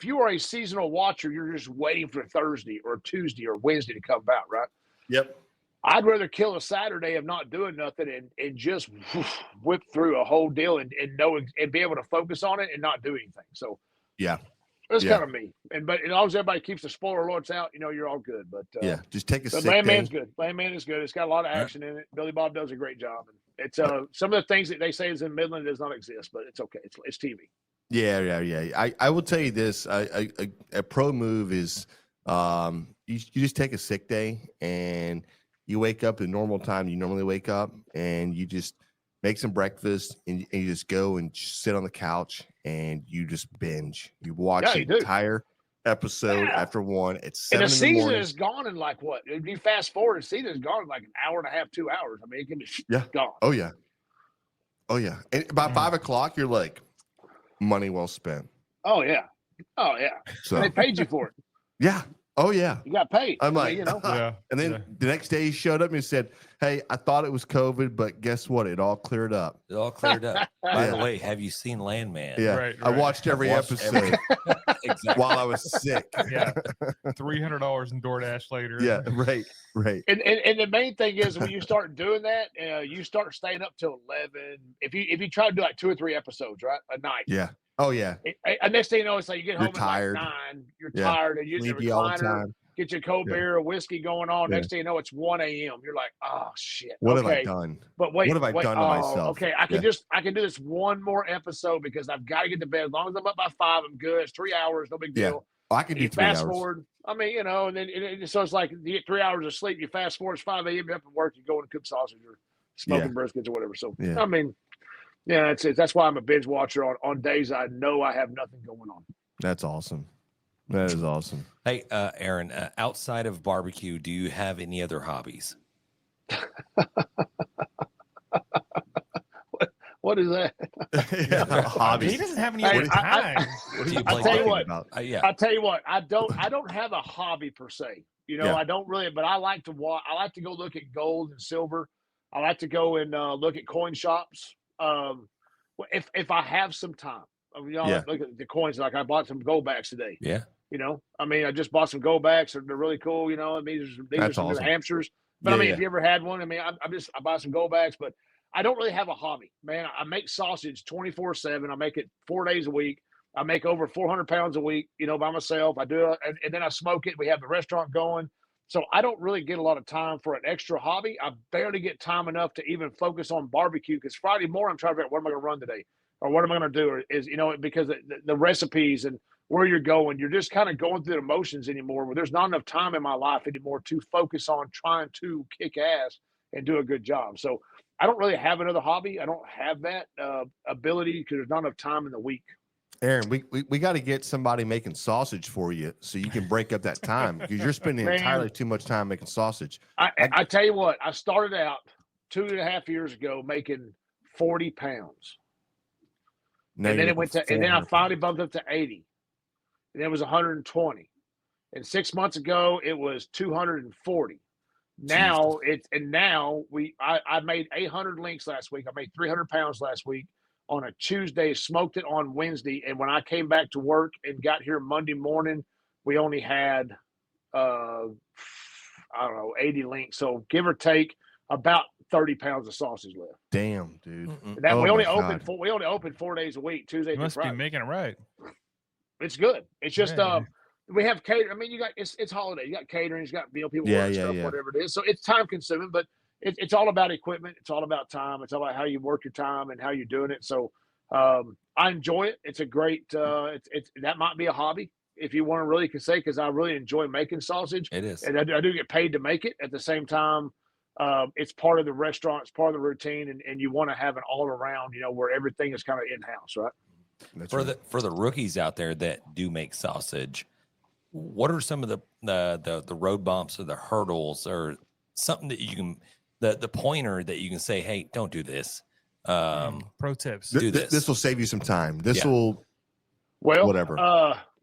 you are a seasonal watcher, you're just waiting for Thursday or Tuesday or Wednesday to come out, right? Yep. I'd rather kill a Saturday of not doing nothing and just whip through a whole deal and know and be able to focus on it and not do anything. So that's kind of me. But as long as everybody keeps the spoiler alerts out, you're all good. But just take a sick Landman's good. Landman is good. It's got a lot of action in it. Billy Bob does a great job. And it's some of the things that they say is in Midland does not exist, but it's okay. It's TV. Yeah. I will tell you this: a pro move is you just take a sick day and you wake up at normal time you normally wake up, and you just make some breakfast and you just go and sit on the couch and you just binge. You watch the entire episode after one. It's 7 and the in the season morning. is gone in like what? If you fast forward, the season is gone in like an hour and a half, 2 hours. I mean, it can be gone. Oh yeah. And by 5 o'clock, you're like, money well spent. Oh yeah. So they paid you for it. Yeah. Oh yeah. You got paid. I'm like, and then the next day he showed up and he said, Hey, I thought it was COVID, but guess what? It all cleared up. It all cleared up. By the Yeah. way, have you seen Landman? Yeah, Right, I right. watched every Watched episode Exactly. while I was sick. Yeah. $300 in DoorDash later. Yeah, right. And the main thing is when you start doing that, you start staying up till 11. If you try to do like 2 or 3 episodes, right, a night. Yeah. Oh yeah. Next thing you know, it's like you get home You're tired. at like 9. You're Yeah. tired, and you're in the Sleepy all the recliner. time. Get your cold Yeah. beer or whiskey going on. Yeah. Next thing you know, it's 1 a.m. You're like, oh shit. What have I okay. done? But wait, What have I done to oh, myself? Okay, I can Yeah. I can do this one more episode because I've got to get to bed. As long as I'm up by 5, I'm good. It's 3 hours, no big Yeah. deal. Oh, I can do You 3 hours. fast forward. I mean, and then so it's like you get 3 hours of sleep. You fast forward, it's 5 a.m. You're up at work. You go and cook sausage or smoking briskets or whatever. So Yeah. I mean, yeah, that's why I'm a binge watcher on days I know I have nothing going on. That's awesome. That is awesome. Hey, Aaron, outside of barbecue, do you have any other hobbies? What is that? Yeah, He hobbies. doesn't have any Hey, other I- time. What are you I'll tell you talking what. about? Yeah. I tell you what, I don't have a hobby per se. Yeah. I don't really, but I like to watch. I like to go look at gold and silver. I like to go and look at coin shops. If I have some time, Yeah. look at the coins. Like I bought some gold backs today. Yeah. I mean, I just bought some gold backs. They're really cool. I mean, these are That's some New awesome. Hampshires. But I Yeah, mean, yeah. if you ever had one, I mean, I buy some gold backs, but I don't really have a hobby, man. I make sausage 24/7. I make it 4 days a week. I make over 400 pounds a week, by myself. I do it, and then I smoke it. We have the restaurant going. So I don't really get a lot of time for an extra hobby. I barely get time enough to even focus on barbecue because Friday morning I'm trying to figure out what am I going to run today or what am I going to do? Or is, because the recipes and where you're going, you're just kind of going through the motions anymore where there's not enough time in my life anymore to focus on trying to kick ass and do a good job. So I don't really have another hobby. I don't have that ability because there's not enough time in the week. Aaron, we got to get somebody making sausage for you so you can break up that time because you're spending Man. entirely too much time making sausage. I tell you what, I started out 2.5 years ago making 40 pounds. Now And then you're it went to, and then I 400. finally bumped up to 80. And it was 120. And 6 months ago, it was 240. Now I made 800 links last week. I made 300 pounds last week on a Tuesday, smoked it on Wednesday. And when I came back to work and got here Monday morning, we only had, 80 links. So give or take about 30 pounds of sausage left. Damn, dude. Mm-mm. That Oh we only my open God. we only open 4 days a week, Tuesday You through must be Friday. making it right. It's good. It's just Yeah. we have catering. I mean, you got it's holiday. You got catering. You got people Yeah, work yeah, stuff, yeah. whatever it is. So it's time consuming, but it's all about equipment. It's all about time. It's all about how you work your time and how you're doing it. So I enjoy it. It's a great. It's that might be a hobby if you want to really can say because I really enjoy making sausage It is. and I do get paid to make it. At the same time, it's part of the restaurant. It's part of the routine, and you want to have an all around. Where everything is kind of in house, right? That's For right. the rookies out there that do make sausage, what are some of the road bumps or the hurdles or something that you can the pointer that you can say, hey, don't do this. Pro tips. do this. This will save you some time. This Yeah. will Well, whatever.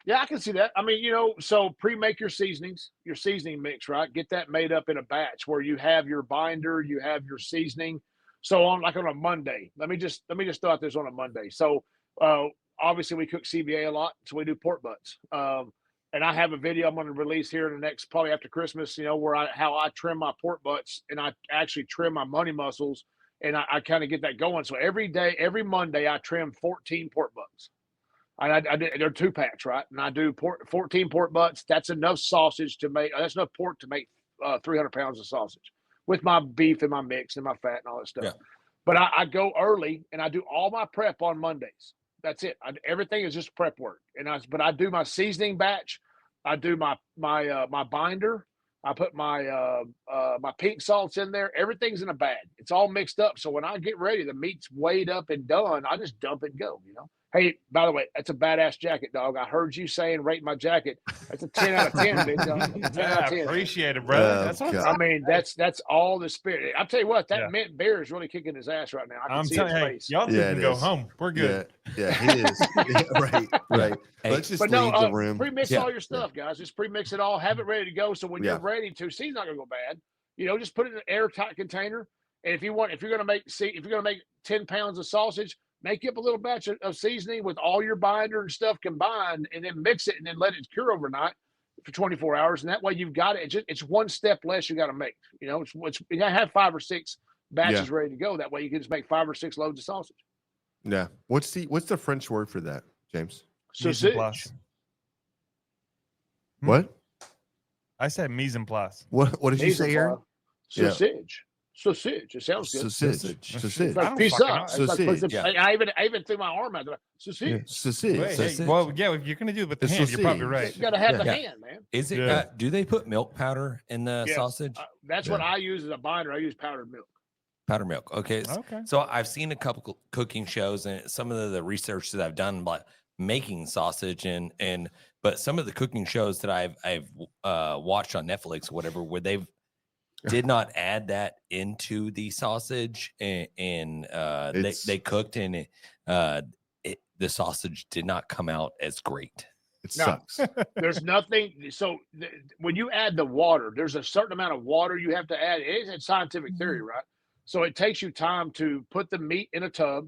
Yeah, I can see that. I mean, so pre-make your seasonings, your seasoning mix, right? Get that made up in a batch where you have your binder, you have your seasoning. So on a Monday, let me just throw out this on a Monday. So obviously we cook CBA a lot, so we do pork butts. And I have a video I'm going to release here in the next probably after Christmas, where how I trim my pork butts and I actually trim my money muscles and I kind of get that going. So every Monday I trim 14 pork butts. And they're 2-packs, right? And I do 14 pork butts. That's enough sausage to make. That's enough pork to make 300 pounds of sausage with my beef and my mix and my fat and all that stuff. Yeah. But I go early and I do all my prep on Mondays. That's it. Everything is just prep work. But I do my seasoning batch. I do my binder. I put my pink salts in there. Everything's in a bag. It's all mixed up. So when I get ready, the meat's weighed up and done. I just dump it and go. Hey, by the way, that's a badass jacket, dog. I heard you saying rate my jacket. That's a 10 out of 10, bitch. 10 out of 10. Appreciate it, brother. Oh, That's what God. I mean, that's all the spirit. I'll tell you what, that Yeah. mint beer is really kicking his ass right now. I can I'm see telling his you, face. y'all Yeah, can it go is. home. We're good. Yeah, he is. Yeah, right. Hey, Let's just But leave no, the room. pre-mix Yeah. all your stuff, guys. Just pre-mix it all. Have it ready to go. So when Yeah. you're ready to, season's not gonna go bad. Just put it in an airtight container. And if you're going to make 10 pounds of sausage, make up a little batch of seasoning with all your binder and stuff combined, and then mix it and then let it cure overnight for 24 hours. And that way you've got it. It's one step less you got to make. You got to have 5 or 6 batches ready to go. That way you can just make 5 or 6 loads of sausage. Yeah. What's the French word for that, James? Mise en place. What? I said mise en place. What did you say, Aaron? Sausage. Sausage. It sounds good. Sausage. It's like pizza. Sausage. I even threw my arm out. Sausage. Sausage. Wait, hey, well, yeah, if you're gonna do it with the hand, you're probably right. You gotta have the hand, man. Is it? Do they put milk powder in the sausage? That's what I use as a binder. I use powdered milk. Powdered milk. Okay. Okay. So I've seen a couple cooking shows and some of the research that I've done about making sausage but some of the cooking shows that I've watched on Netflix or whatever, where they've did not add that into the sausage and they cooked and the sausage did not come out as great. It sucks. There's nothing. So when you add the water, there's a certain amount of water you have to add. It is scientific theory, right? So it takes you time to put the meat in a tub,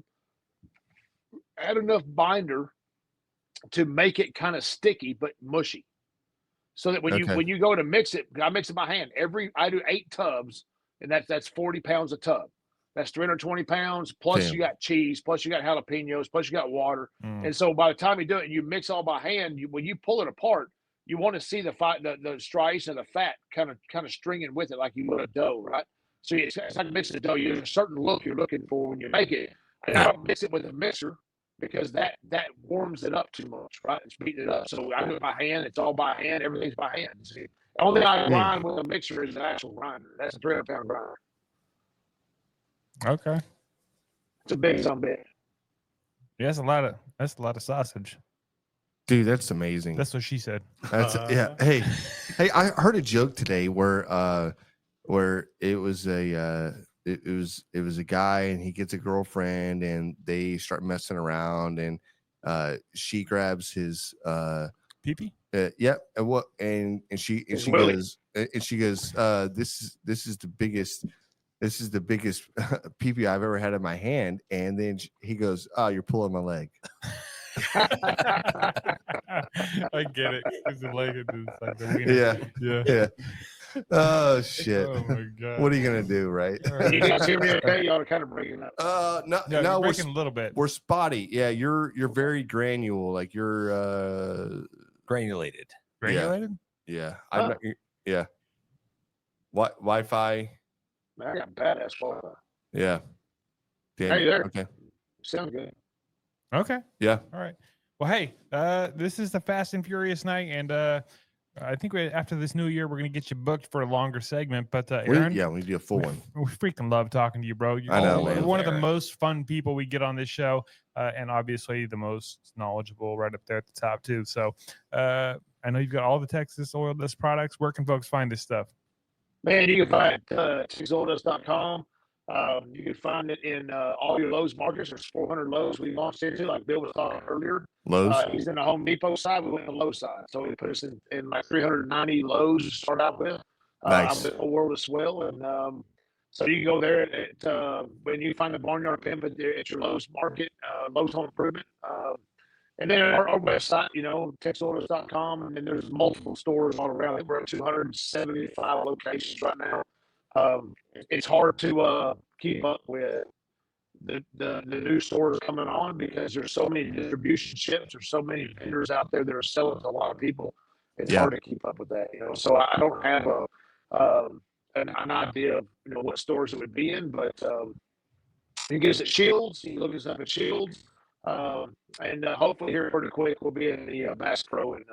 add enough binder to make it kind of sticky but mushy. So that when you go to mix it, I mix it by hand. I do 8 tubs, and that's 40 pounds a tub. That's 320 pounds. Plus you got cheese, plus you got jalapenos, plus you got water. And so by the time you do it, and you mix all by hand. When you pull it apart, you want to see the striations of the fat kind of stringing with it, like you would a dough, right? So it's like mixing a dough. There's a certain look you're looking for when you make it. And I don't mix it with a mixer, because that warms it up too much, right? It's beating it up. So I do it by hand. It's all by hand. Everything's by hand. See? The only thing I grind with a mixer is an actual grinder. That's a 300-pound grinder. Okay. It's a big bit. Yeah, that's a lot of sausage. Dude, that's amazing. That's what she said. That's yeah. Hey, I heard a joke today where it was a guy and he gets a girlfriend and they start messing around and she grabs his pee-pee. Yeah, and she goes this is the biggest pee-pee I've ever had in my hand, and then he goes, "Oh, you're pulling my leg." I get it. It's the leg. It's like the wiener. Yeah. Oh shit! Oh my god! What are you gonna do, right? You guys hear me okay? Y'all are kind of breaking up. No, you're we're breaking a little bit. We're spotty. Yeah, you're very granule, like you're Granulated. Granulated? Yeah. I'm not, yeah. Wi-Fi. Man, I got badass Wi-Fi. Yeah. Hey there. Okay. Sound good. Okay. Yeah. All right. Well, hey, this is the Fast and Furious night, and I think after this new year, we're going to get you booked for a longer segment. But Aaron, we do a full one. We freaking love talking to you, bro. I know, You're man. one of the most fun people we get on this show, and obviously the most knowledgeable, right up there at the top too. So I know you've got all the Texas Oil Dust products. Where can folks find this stuff? Man, you can find it at TexasOilDust.com. You can find it in all your Lowe's markets. There's 400 Lowe's we launched into, like Bill was talking earlier. Lowe's. He's in the Home Depot side. We went on the Lowe's side. So he put us in like 390 Lowe's to start out with. Nice. I'm in a world of swell. And so you can go there when you find the Barnyard Pimp at your Lowe's market, Lowe's Home Improvement. And then our website, TexasOilDust.com. And then there's multiple stores all around. I think we're at 275 locations right now. It's hard to keep up with the new stores coming on because there's so many distribution ships. There's so many vendors out there that are selling to a lot of people. It's hard to keep up with that, So I don't have an idea of what stores it would be in, but you can get us at Shields. You can look us up at Shields, and hopefully here pretty quick we'll be in the Bass Pro and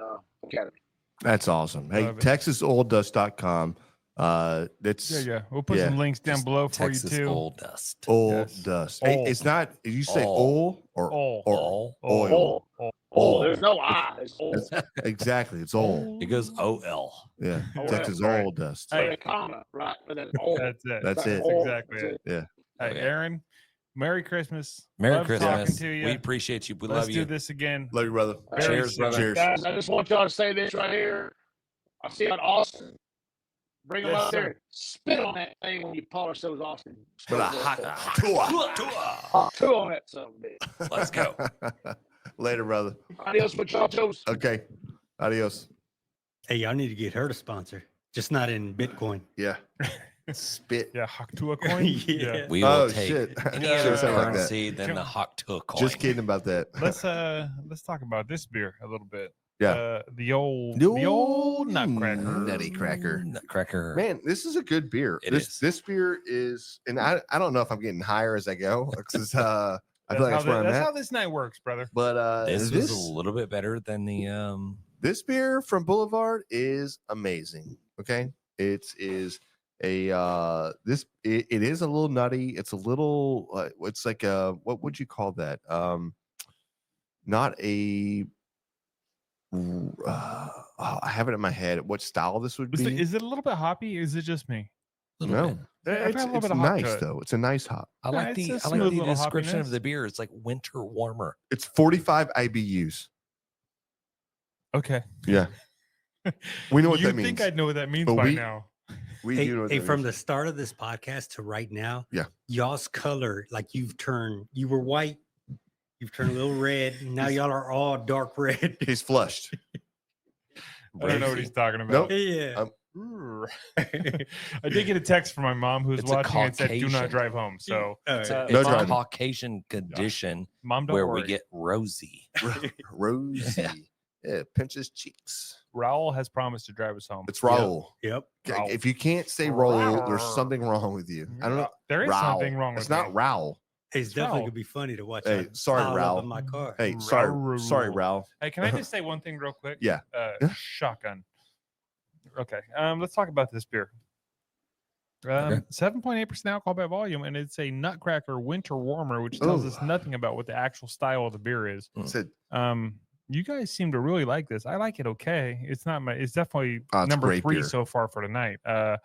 Academy. That's awesome. Hey, TexasOilDust.com. That's We'll put some links down below for Texas you too. Oil Dust. Oil Dust. Hey, it's not. Did you say oil or Oil. oil? Oil. There's no I. It's oil. Exactly. It's oil. It goes OL. Yeah. Oil. Texas Right. Oil Dust. Hey, a comma, right? But then oil. That's it. That's it. Oil. Exactly it. Yeah. Hey, Aaron, Merry Christmas. Merry Love talking Christmas. to you. We appreciate you. We Let's love you. do this again. Love you, brother. Very Cheers, soon. brother. Cheers. Guys, I just want y'all to say this right here. I see you in Austin. Bring them Yes, up there. sir. And spit on that thing when you polish those Austin. But a hot Two on that son of a bitch. Let's go. Later, brother. Adios, muchachos. Okay. Adios. Hey, y'all need to get her to sponsor, just not in Bitcoin. Yeah. Spit. Yeah, Haktua coin. Yeah. We will Oh, take shit. any Should've other said like that. currency than the Haktua coin. Just kidding about that. Let's talk about this beer a little bit. Yeah. The old Nutcracker. Nutty cracker. Nutcracker. Man, this is a good beer. It This is. this beer is, and I don't know if I'm getting higher as I go because I feel like that's where I'm That's at. how this night works, brother. But This was a little bit better than the this beer from Boulevard is amazing. Okay, it is a it is a little nutty. It's a little it's like a, what would you call that? Not a I have it in my head what style this would be. Is it a little bit hoppy? Is it just me? little No, bit. I've got a little it's bit of hop to nice it. though. It's a nice hop. I Yeah, like it's the a I like smooth the little description of hoppiness. the beer. It's like winter warmer. It's 45 IBUs. Okay. Yeah, we know what you that means. think I'd know what that means But by we- now? We Hey, do know what hey, that from means. the start of this podcast to right now, Yeah. y'all's color, like you were white, you've turned a little red, and now y'all are all dark red. He's flushed. I don't know what he's talking Nope. about. Yeah. I did get a text from my mom who's It's a watching and said, "Do not Caucasian. drive home." So It's a, No it's a driving. Caucasian condition mom, don't where worry. we get rosy. Rosy. Yeah, pinches cheeks. Raul has promised to drive us home. It's Raul. Yep. Raul. If you can't say Raul, there's something wrong with you. I don't know. There is Raul. something wrong with It's not me. Raul. Hey, it's definitely Raul. gonna be funny to watch. Hey, y'all sorry, pile up Raul. in my car. Hey, sorry, Raul. Raul. Hey, can I just say one thing real quick? Yeah. Yeah. Shotgun. Okay. Let's talk about this beer. Okay. 7.8% alcohol by volume, and it's a Nutcracker winter warmer, which tells Ooh. us nothing about what the actual style of the beer is. Said, You guys seem to really like this. I like it. Okay, it's not my. It's definitely Oh, it's number great 3 beer. so far for tonight. I'm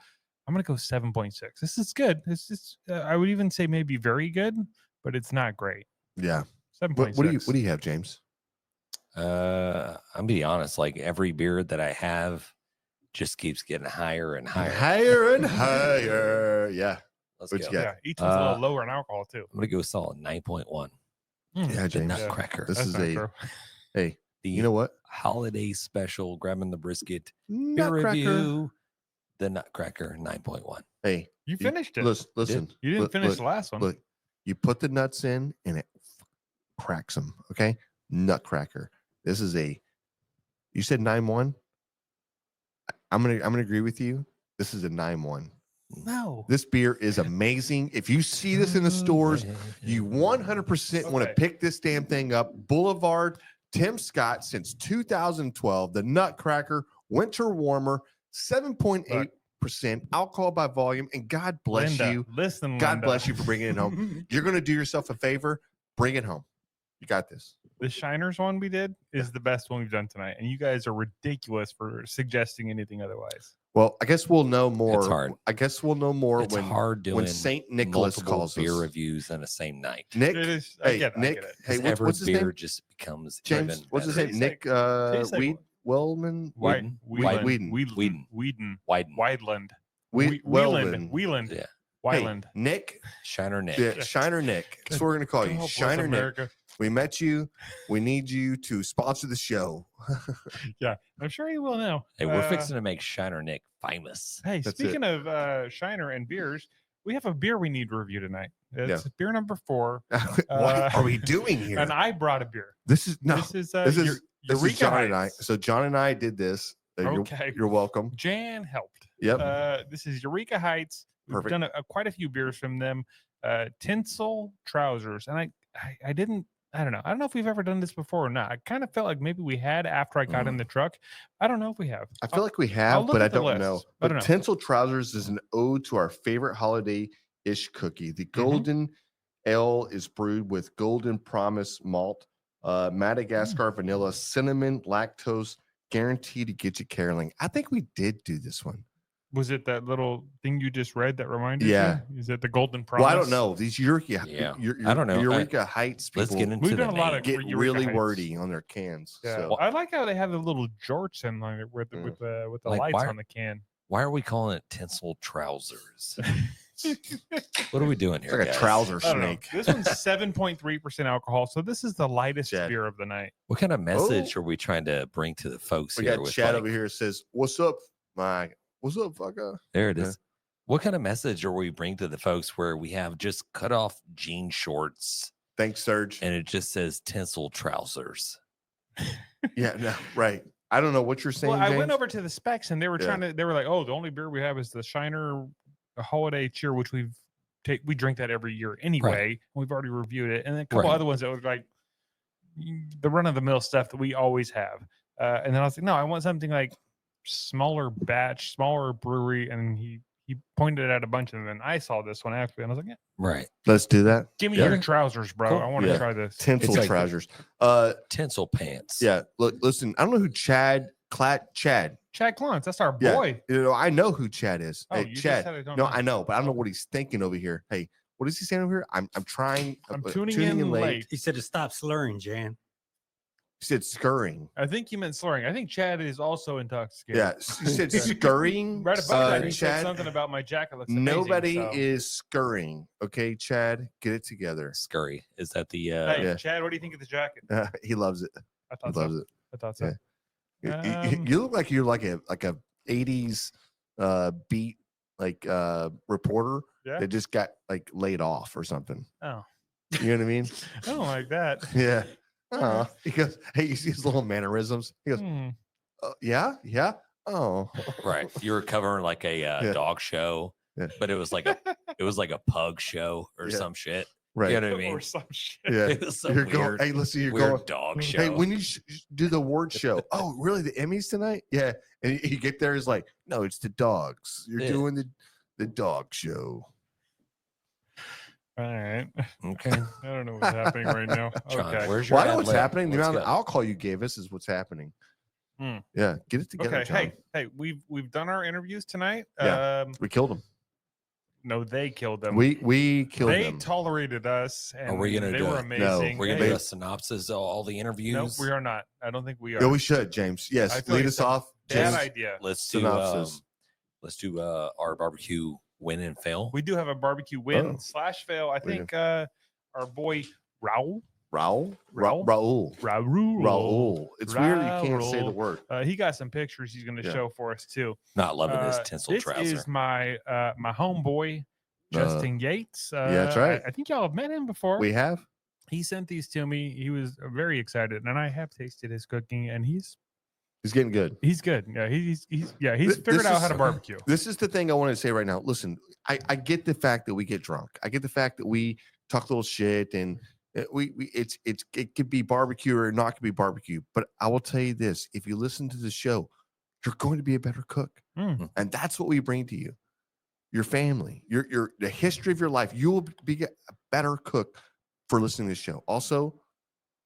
gonna go 7.6. This is good. This is. I would even say maybe very good, but it's not great. yeah. 7.6. What do you have, James? I'm be honest, like every beer that I have just keeps getting higher and higher. Higher and higher. Yeah. Let's What go. you got? Yeah, each one's a little Uh, lower in alcohol too. I'm gonna go solid 9.1. Yeah, The James. Nutcracker. This That's is not a true. hey. The You know what? holiday special, grabbing the brisket beer Nutcracker. review. The Nutcracker 9.1. Hey, You finished it. Listen. You didn't look, finish look, the last one. Look, you put the nuts in and it cracks them. Okay, Nutcracker. This is a. You said 9.1. I'm gonna agree with you. This is a 9.1. No. This beer is amazing. If you see this in the stores, you 100% want to Okay. pick this damn thing up. Boulevard, Tim Scott since 2012. The Nutcracker Winter Warmer, 7.8% alcohol by volume. And God bless Linda, you. Listen, God Linda. bless you for bringing it home. You're going to do yourself a favor. Bring it home. You got this. The Shiners one we did is the best one we've done tonight, and you guys are ridiculous for suggesting anything otherwise. Well, I guess we'll know more. hard. I guess we'll know more It's when hard doing when Saint Nicholas multiple calls beer us. reviews on the same night. Nick, It is. I hey, get it, I Nick, get it. hey, 'Cause what's, every what's his beer name? just becomes James, even what's his better. name? Taste Nick Taste like Wellman, Wheaton. Wheaton. Wheaton. Widen. Wideland. Wheaton, Wheeland. Wheeland. Yeah. Hey, Wyland. Nick, Shiner Nick. yeah, Shiner Nick. That's what we're gonna call you, God bless Shiner Nick. America. We met you. We need you to sponsor the show. I'm sure he will now. Hey, we're fixing to make Shiner Nick famous. Hey, That's speaking of Shiner and beers, we have a beer we need to review tonight. It's beer number 4, what are we doing here? and I brought a beer. This is no. This is This is Eureka John and I. Heights. So John and I did this. Okay. You're welcome. Jan helped. Yep. This is Eureka Heights. We've Perfect. done quite a few beers from them. Tinsel trousers, and I didn't. I don't know. I don't know if we've ever done this before or not. I kind of felt like maybe we had after I got in the truck. I don't know if we have. I feel like we I'll have, look but I at the don't know. list. I But don't know. Tinsel Trousers is an ode to our favorite holiday-ish cookie. The golden ale is brewed with golden promise malt, Madagascar vanilla, cinnamon, lactose, guaranteed to get you caroling. I think we did do this one. Was it that little thing you just read that reminded Yeah. you? Is it the Golden Promise? Well, I don't know. These Eureka, Yeah. I don't know. Eureka Heights people Let's get into We've the done a lot name. of get Eureka really Heights. wordy on their cans. Yeah, So I like how they have the little George on it with the Mm. with the Like, lights why- on the can. Why are we calling it Tinsel trousers? What are we doing here? It's like a guys? trouser I don't know. snake. This one's 7.3% alcohol, so this is the lightest Chad. beer of the night. What kind of message are we trying to bring to the folks We here? got with Chad like- over here says, "What's up, Mike? What's up, fucker?" There it Yeah. is. What kind of message are we bring to the folks where we have just cut off jean shorts Thanks, Serge. and it just says Tinsel trousers? Yeah, no, right. I don't know what you're saying. Well, I went James. over to the specs and they were Yeah. trying to. They were like, "Oh, the only beer we have is the Shiner Holiday Cheer, which we drink that every year anyway. We've already reviewed it, and then a couple Right. other ones that were like the run of the mill stuff that we always have." And then I was like, "No, I want something like smaller batch, smaller brewery." And he pointed at a bunch of them, and I saw this one actually, and I was like, "Yeah, Right. Let's do that. give me Yeah. your trousers, bro. Cool. I want to Yeah. try this." Tinsel like- trousers. Tinsel pants. Yeah. Look, listen. I don't know who Chad. Chad. Chad Klontz, that's our Yeah. boy. You know, I know who Chad is. Oh, Hey, you just Chad. said I don't No, know. I know, but I don't know what he's thinking over here. Hey, what is he saying over here? I'm trying. I'm tuning in late. He said to stop slurring, Jan. He said scurrying. I think you meant slurring. I think Chad is also intoxicated. Yeah. You said scurrying. Right above that, he said Chad. something about my jacket looks amazing. Nobody so. is scurrying. Okay, Chad, get it together. Scurry. Is that the Hey, Yeah. Chad, what do you think of the jacket? He loves it. I He thought loves so. it. I thought so. Yeah. You- Um, you look like you're like a 80s beat reporter Yeah. that just got like laid off or something. Oh, You know what I mean? I don't like that. Yeah. Uh-huh. He goes, hey, you see his little mannerisms? He goes, Hmm. yeah. Oh, right? You were covering like a Yeah. dog show, Yeah. but it was like a pug show or Yeah. some shit. right. You know what I Or mean? some shit. Yeah. It was some You're weird, going, hey, listen, you're weird going, dog show. hey, when you do the award show, oh, really? The Emmys tonight? Yeah. And you get there, it's like, no, it's the dogs. You're Yeah. doing the dog show. All right. Okay. I don't know what's happening right now. John, Okay. where's your Well, I know what's ad-lib? happening. The Let's amount of go. alcohol you gave us is what's happening. Hmm. Yeah, get it together, Okay. John. Hey, we've done our interviews tonight. Yeah. We killed him. No, they killed them. We killed they them. tolerated us, and we gonna they do were it? amazing. We're gonna Hey, do a synopsis of all the interviews. no, we are not. I don't think we are. No, we should, James. I Yes, feel lead like us it's a off. Bad James. idea. Let's do our barbecue win and fail. We do have a barbecue win Oh. / fail. I We do. think our boy Raul. Raul? Raul? Raul. It's weird you can't say the Raul. word. He got some pictures he's going to Yeah. show for us too. Not loving this tinsel this trouser. is my my homeboy Justin Yates. yeah, that's right. I think y'all have met him before. We have? He sent these to me. He was very excited, and I have tasted his cooking, and he's getting good. good. Yeah, he's This figured out how is- to barbecue. This is the thing I want to say right now. Listen, I get the fact that we get drunk. I get the fact that we talk a little shit and it could be barbecue or not could be barbecue. But I will tell you this: if you listen to the show, you're going to be a better cook, Mm. and that's what we bring to you. Your family, your the history of your life. You will be a better cook for listening to the show. Also,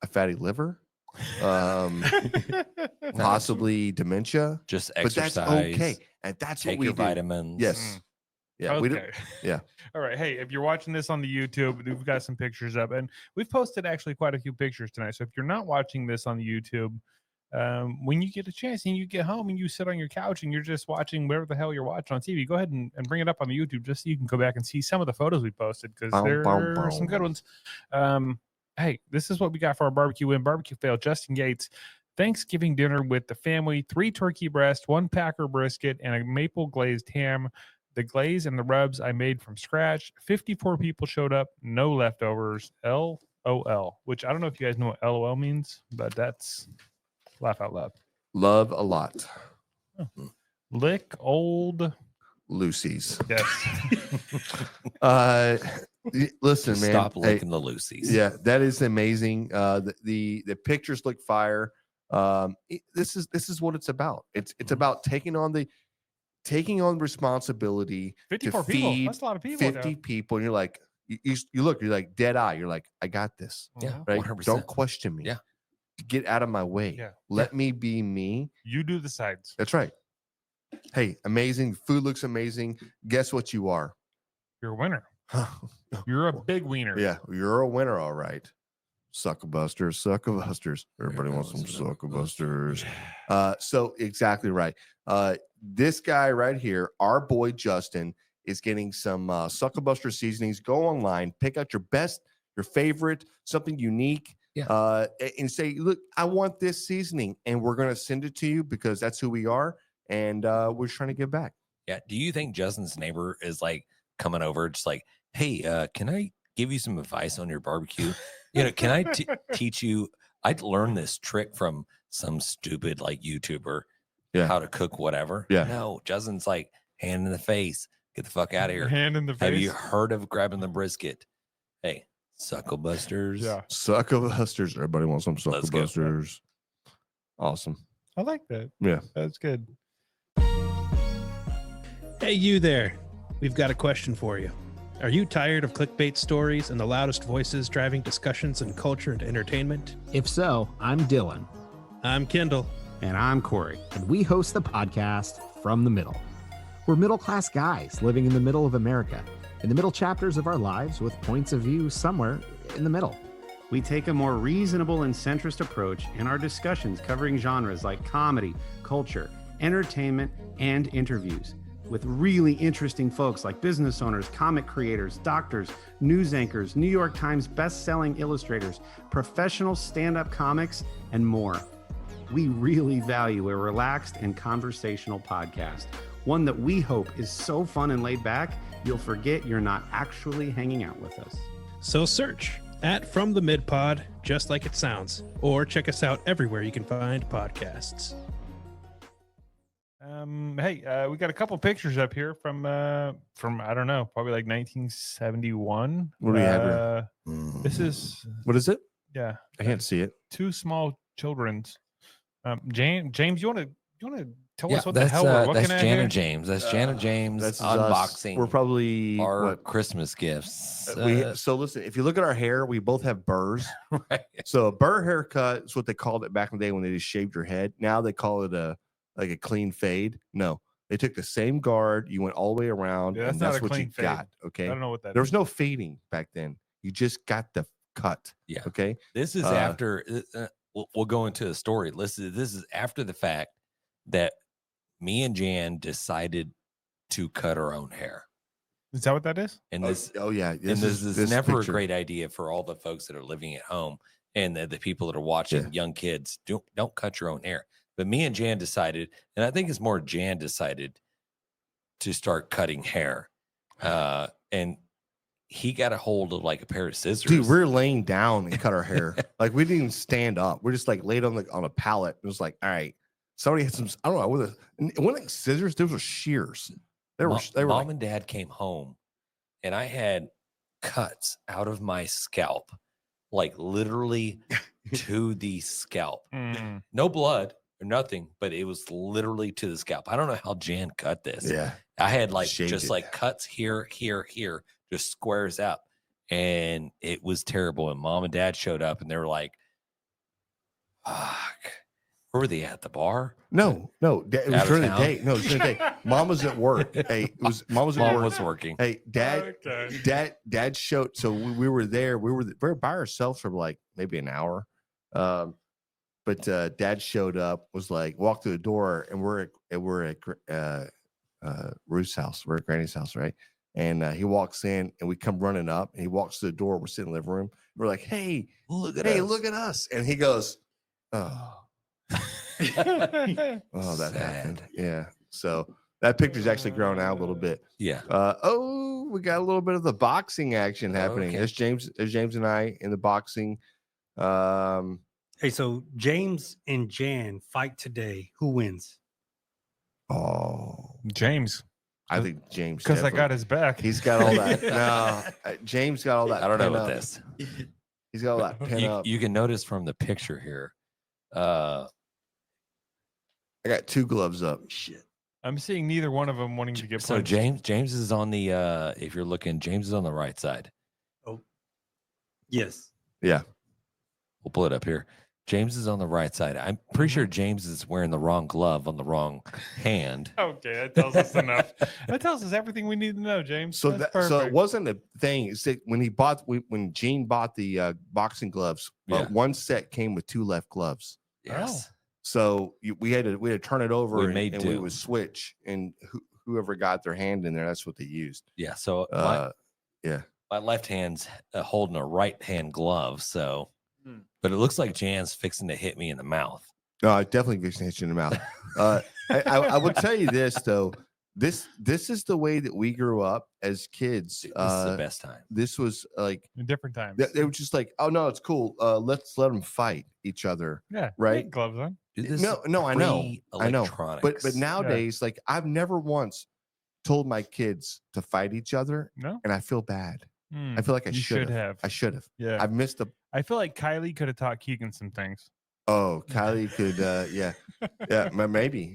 a fatty liver, possibly dementia, Just but exercise. that's okay, and that's what Take we your do. vitamins. Yes. Yeah, we do. Okay. yeah. All right. Hey, if you're watching this on the YouTube, we've got some pictures up, and we've posted actually quite a few pictures tonight. So if you're not watching this on the YouTube, when you get a chance and you get home and you sit on your couch and you're just watching whatever the hell you're watching on TV, go ahead and bring it up on the YouTube just so you can go back and see some of the photos we posted because there are some good ones. Hey, this is what we got for our barbecue win, barbecue fail. Justin Yates, Thanksgiving dinner with the family, 3 turkey breasts, 1 Packer brisket, and a maple glazed ham. The glaze and the rubs I made from scratch. 54 people showed up, no leftovers. LOL, which I don't know if you guys know what LOL means, but that's laugh out loud. Love a lot. Lick old. Lucy's. Yes. Listen, man. Stop hey, licking the Lucy's. yeah, that is amazing. The pictures look fire. This is what it's about. It's about taking on responsibility 54 to people. feed That's a lot of people. 50 people, and you're like, you look, you're like dead eye. You're like, I got this. Yeah. Right? 100%. Don't question me. Yeah. Get out of my way. Yeah. Let me be me. You do the sides. That's right. Hey, amazing. Food looks amazing. Guess what you are? You're a winner. You're a big wiener. Yeah, you're a winner, all right. SUCKLEBUSTERS, SUCKLEBUSTERS. Everybody wants some SUCKLEBUSTERS. So exactly right. this guy right here, our boy Justin, is getting some SUCKLEBUSTERS seasonings. Go online, pick out your best, your favorite, something unique. Yeah. And say, look, I want this seasoning, and we're gonna send it to you because that's who we are, and we're trying to give back. Yeah. Do you think Justin's neighbor is like coming over, just like, hey, can I give you some advice on your barbecue? Can I teach you? I'd learned this trick from some stupid like YouTuber, how to cook whatever. Yeah. No, Justin's like, hand in the face, get the fuck out of here. Hand in the face. Have you heard of grabbing the brisket? Hey, SUCKLEBUSTERS. Yeah. SUCKLEBUSTERS. Everybody wants some Let's go. SUCKLEBUSTERS. Awesome. I like that. Yeah. That's good. Hey, you there. We've got a question for you. Are you tired of clickbait stories and the loudest voices driving discussions in culture and entertainment? If so, I'm Dylan. I'm Kendall. And I'm Corey. And we host the podcast From the Middle. We're middle-class guys living in the middle of America, in the middle chapters of our lives with points of view somewhere in the middle. We take a more reasonable and centrist approach in our discussions covering genres like comedy, culture, entertainment, and interviews, with really interesting folks like business owners, comic creators, doctors, news anchors, New York Times best-selling illustrators, professional stand-up comics, and more. We really value a relaxed and conversational podcast, one that we hope is so fun and laid back, you'll forget you're not actually hanging out with us. So search at From the Mid Pod, just like it sounds, or check us out everywhere you can find podcasts. Hey, we got a couple pictures up here from I don't know, probably like 1971. What do we have here? This is What is it? yeah. I can't see it. Two small children's. James, you want to tell us what the that's, hell we're looking that's at Jan here? and James. That's Jan and James That's unboxing. We're probably our Christmas gifts. so listen, if you look at our hair, we both have burrs. Right. So a burr haircut is what they called it back in the day when they just shaved your head. Now they call it a clean fade. No, they took the same guard. You went all the way around, Yeah, that's and not that's a what you clean fade. got. Okay. I don't know what that There was is. no fading back then. You just got the cut. Yeah. Okay. This is after we'll go into the story. Listen, this is after the fact that me and Jan decided to cut our own hair. Is that what that is? And this yeah. this is never picture. a great idea for all the folks that are living at home and the people that are watching, young kids. Don't cut your own hair. But me and Jan decided, and I think it's more Jan decided to start cutting hair. And he got a hold of like a pair of scissors. Dude, we're laying down and cut our hair. Like we didn't even stand up. We're just like laid on a pallet. It was like, all right, somebody had some. I don't know. It wasn't like scissors. Those were shears. They were Mom like, and Dad came home, and I had cuts out of my scalp, like literally to the scalp. No blood or nothing, but it was literally to the scalp. I don't know how Jan cut this. Yeah, I had like Shaved just it. like cuts here, just squares out, and it was terrible. And Mom and Dad showed up, and they were like, "Fuck, where were they at the bar?" No, it was Out of during the town? day. No, it was during the day. Mom was at work. Hey, Mom was at Mom work. was working. Hey, Dad, Okay. Dad showed. So we were there. We were by ourselves for like maybe an hour. But Dad showed up. Was like walked through the door, and we're at Ruth's house. We're at Granny's house, right? And he walks in, and we come running up, and he walks to the door. We're sitting in the living room. We're like, "Hey, Look at look at us!" And he goes, "Oh." Oh, that Sad. happened. Yeah. So that picture's actually grown out a little bit. Yeah. We got a little bit of the boxing action happening. Okay. There's James and I in the boxing. Hey, so James and Jan fight today. Who wins? Oh, James, I think James, because I got definitely. his back. He's got all that. No, James got all that. I don't know pent about up. this. He's got all that pent up. You can notice from the picture here. I got two gloves up. Shit. I'm seeing neither one of them wanting to get So punched. James is on the if you're looking, James is on the right side. Yes. Yeah. We'll pull it up here. James is on the right side. I'm pretty Mm-hmm. sure James is wearing the wrong glove on the wrong hand. Okay, that tells us enough. That tells us everything we need to know, James. So That's so it perfect. wasn't a thing. It's that when Gene bought the boxing gloves, Yeah. one set came with two left gloves. Yes. So we had to turn it over We and, made and we do. would switch, and whoever got their hand in there, that's what they used. Yeah. So Yeah. my left hand's holding a right hand glove. So, but it looks like Jan's fixing to hit me in the mouth. No, I definitely get hit you in the mouth. I would tell you this though. This is the way that we grew up as kids. Dude, this is the best time. This was like In different times. they were just like, oh no, it's cool. Let's let them fight each other. Yeah. Right. Gloves on. Dude, this No, is no, I know. pre-electronics. But nowadays, like I've never once told my kids to fight each other, No. and I feel bad. Hmm. I feel like I You should should have. I should have. Yeah. I've missed the. I feel like Kylie could have taught Keegan some things. Oh, Kylie could. Yeah,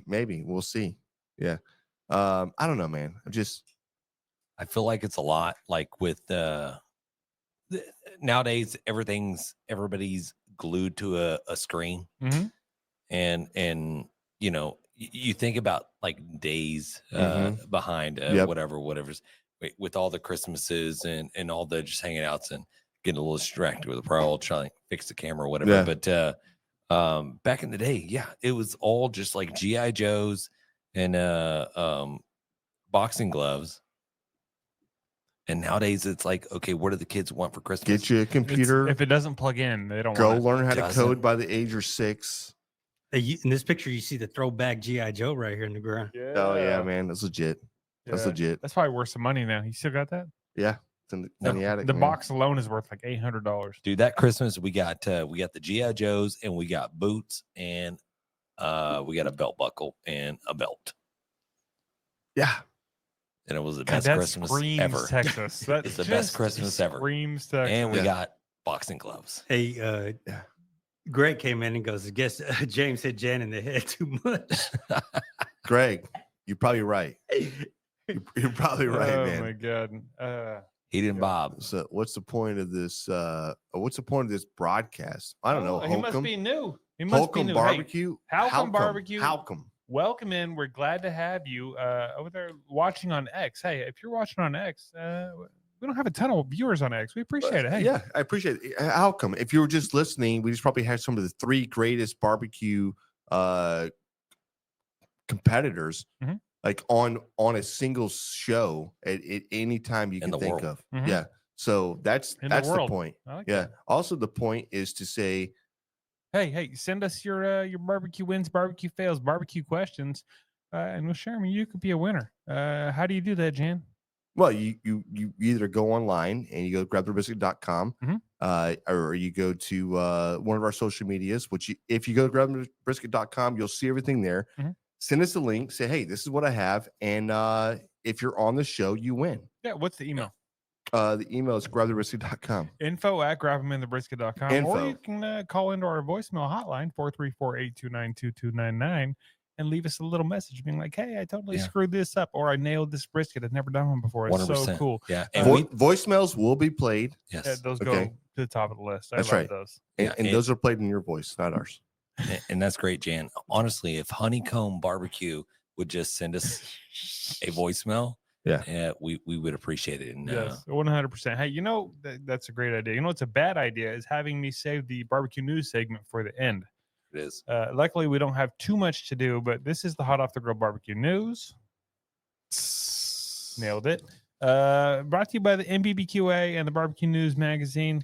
maybe we'll see. Yeah. I don't know, man. I feel like it's a lot like with nowadays everybody's glued to a screen. Mhm. And you know, you think about like days behind Yep. whatever's with all the Christmases and all the just hanging outs and getting a little distracted with the pro trying to fix the camera or whatever. Yeah. But back in the day, yeah, it was all just like GI Joes and boxing gloves. And nowadays it's like, okay, what do the kids want for Christmas? Get you a computer. If it doesn't plug in, they don't Go want it. learn how to Doesn't. code by the age of 6. In this picture, you see the throwback GI Joe right here in the ground. Oh yeah, man, that's legit. That's Yeah. legit. That's probably worth some money now. You still got that? Yeah, it's in the attic. The man. box alone is worth like $800. Dude, that Christmas we got the GI Joes and we got boots and we got a belt buckle and a belt. Yeah. And it was the God, best that Christmas screams ever. Texas. That It's the best just Christmas ever. Screams Texas. And we Yeah. got boxing gloves. Hey, Greg came in and goes, I guess James hit Jan in the head too much. Greg, you're probably right. You're probably right, oh man. my god. He didn't bob. So what's the point of this? What's the point of this broadcast? I don't know. He must be new. He must be Holcomb new. Barbecue. Hey, Holcomb Barbecue. Halcomb. Welcome in. We're glad to have you over there watching on X. Hey, if you're watching on X, we don't have a ton of viewers on X. We appreciate it. Hey, Yeah, I appreciate it. Halcomb. If you were just listening, we just probably had some of the 3 greatest barbecue competitors Mhm. like on a single show at any time you In can the think world. of. Mhm. Yeah. So that's In the the world. point. I like Yeah. that. Also, the point is to say, Hey, send us your barbecue wins, barbecue fails, barbecue questions, and we'll share them. You could be a winner. How do you do that, Jan? well, you either go online and you go to grabthebrisket.com, Mhm. or you go to one of our social medias, which if you go to grabthebrisket.com, you'll see everything there. Mhm. Send us a link, say, hey, this is what I have. And if you're on the show, you win. Yeah, what's the email? The email is grabthebrisket.com. info@grabtheminthebrisket.com, or Info. you can call into our voicemail hotline 434-829-2299 and leave us a little message being like, hey, I totally Yeah. screwed this up, or I nailed this brisket. I've never done one before. It's so 100%. cool. Yeah. And And Voicemails will be played, yes. those Okay. go to the top of the list. I That's love right. those. and, Yeah, and and- those are played in your voice, not ours. And that's great, Jan. Honestly, if Honeycomb Barbecue would just send us a voicemail, we would appreciate it. And Yes, 100%. Hey, that's a great idea. You know what's a bad idea is having me save the barbecue news segment for the end. it is. Luckily, we don't have too much to do, but this is the Hot Off the Grill Barbecue News. Nailed it. Brought to you by the MBBQA and the Barbecue News magazine.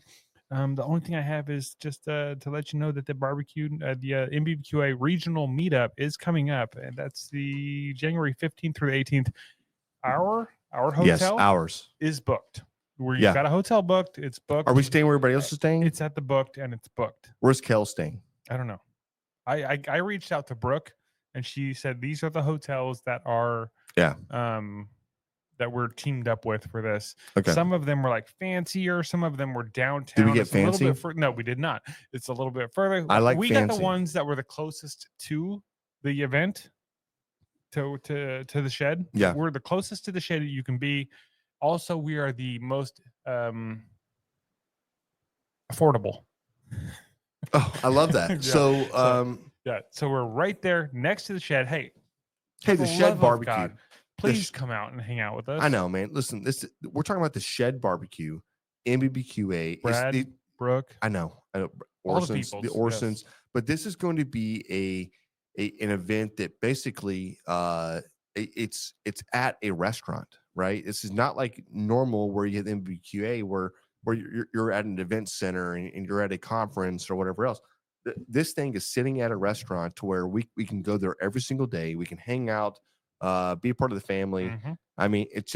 The only thing I have is just to let you know that the MBBQA regional meetup is coming up, and that's the January 15th through the 18th. Our hotel Yes, ours. is booked. We've Yeah. got a hotel booked. It's booked. Are we staying where everybody else is staying? It's at the booked, and it's booked. Where's Kel staying? I don't know. I reached out to Brooke, and she said these are the hotels that are that we're teamed up with for this. Okay. Some of them were like fancier. Some of them were downtown. Did we get It's a little fancy? bit no, we did not. It's a little bit further. I like we got fancy. the ones that were the closest to the event, to the shed. Yeah. We're the closest to the shed that you can be. Also, we are the most affordable. Oh, I love that. Yeah. So, Yeah, so we're right there next to the shed. Hey, hey, for the the Shed love of Barbecue. God, please come out and hang out with us. I know, man. Listen, we're talking about the Shed Barbecue, MBBQA. Brad, Brooke. I know. All the Orson's, peoples, Orson's. But this is going to be an event that basically it's at a restaurant, right? This is not like normal where you have MBQA where you're at an event center and you're at a conference or whatever else. This thing is sitting at a restaurant to where we can go there every single day. We can hang out, be a part of the family. I mean, it's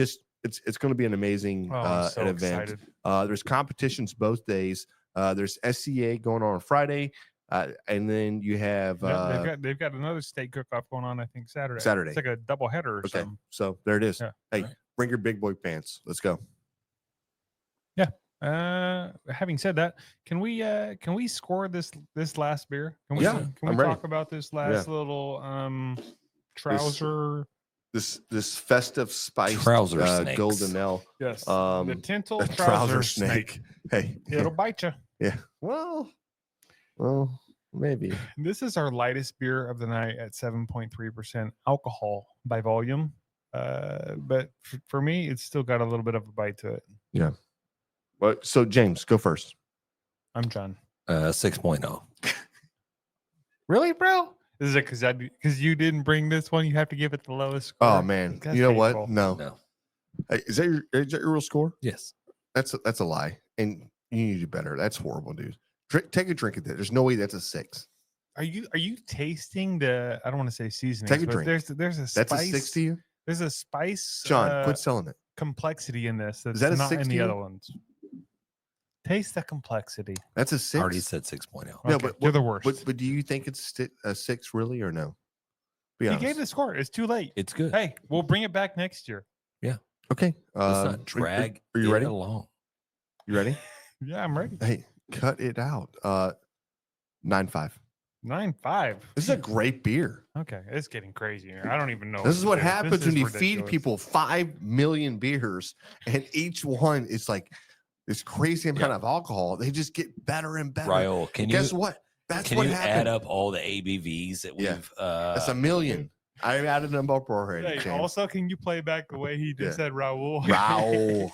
going to be an amazing I'm so an event. excited. There's competitions both days. There's SCA going on Friday, and then you have They've got another steak cook-off going on, I think, Saturday. Saturday. It's like a double header or okay. something. So there it is. Yeah. Hey, Right. bring your big boy pants. Let's go. Having said that, can we score this last beer? Can we, Yeah, can we I'm ready. talk about this last little trouser? This festive spice Trouser snakes. golden ale. Yes. The Tinsel a trouser snake. Hey, It'll bite you. yeah. Well, maybe. This is our lightest beer of the night at 7.3% alcohol by volume. But for me, it's still got a little bit of a bite to it. Yeah. But so James, go first. I'm John. 6.0. Really, bro? Is it because you didn't bring this one? You have to give it the lowest score? Oh man, That's you know painful. what? No. No. Hey, is that your real score? Yes. That's a lie, and you need to do better. That's horrible, dude. Take a drink of that. There's no way that's a 6. Are you tasting the? I don't want to say seasoning. Take a drink. There's a spice. That's a 6 to you, There's a spice. John. Quit selling it. Complexity in this. That's that a not 6 in to the you? other ones. Taste the complexity. That's a I 6. already said 6.0. No, Okay, but you're the worst. But do you think it's a 6 really or no? Be You honest. gave the score. It's too late. It's good. Hey, we'll bring it back next year. Okay. Let's are- not drag. Are you it ready? along. You ready? Yeah, I'm ready. Hey, cut it out. 9.5. 9.5. This is a great beer. Okay, it's getting crazy here. I don't even know. This is what to do. happens This when is you feed ridiculous. people 5 million beers, and each one is like this crazy amount of alcohol. They just get better and better. Raul, can And you guess what? That's can what you happened. add up all the ABVs that Yeah. we've That's 1,000,000. I added them up already. Hey, James. also, can you play back the way he just said Raul? Raul.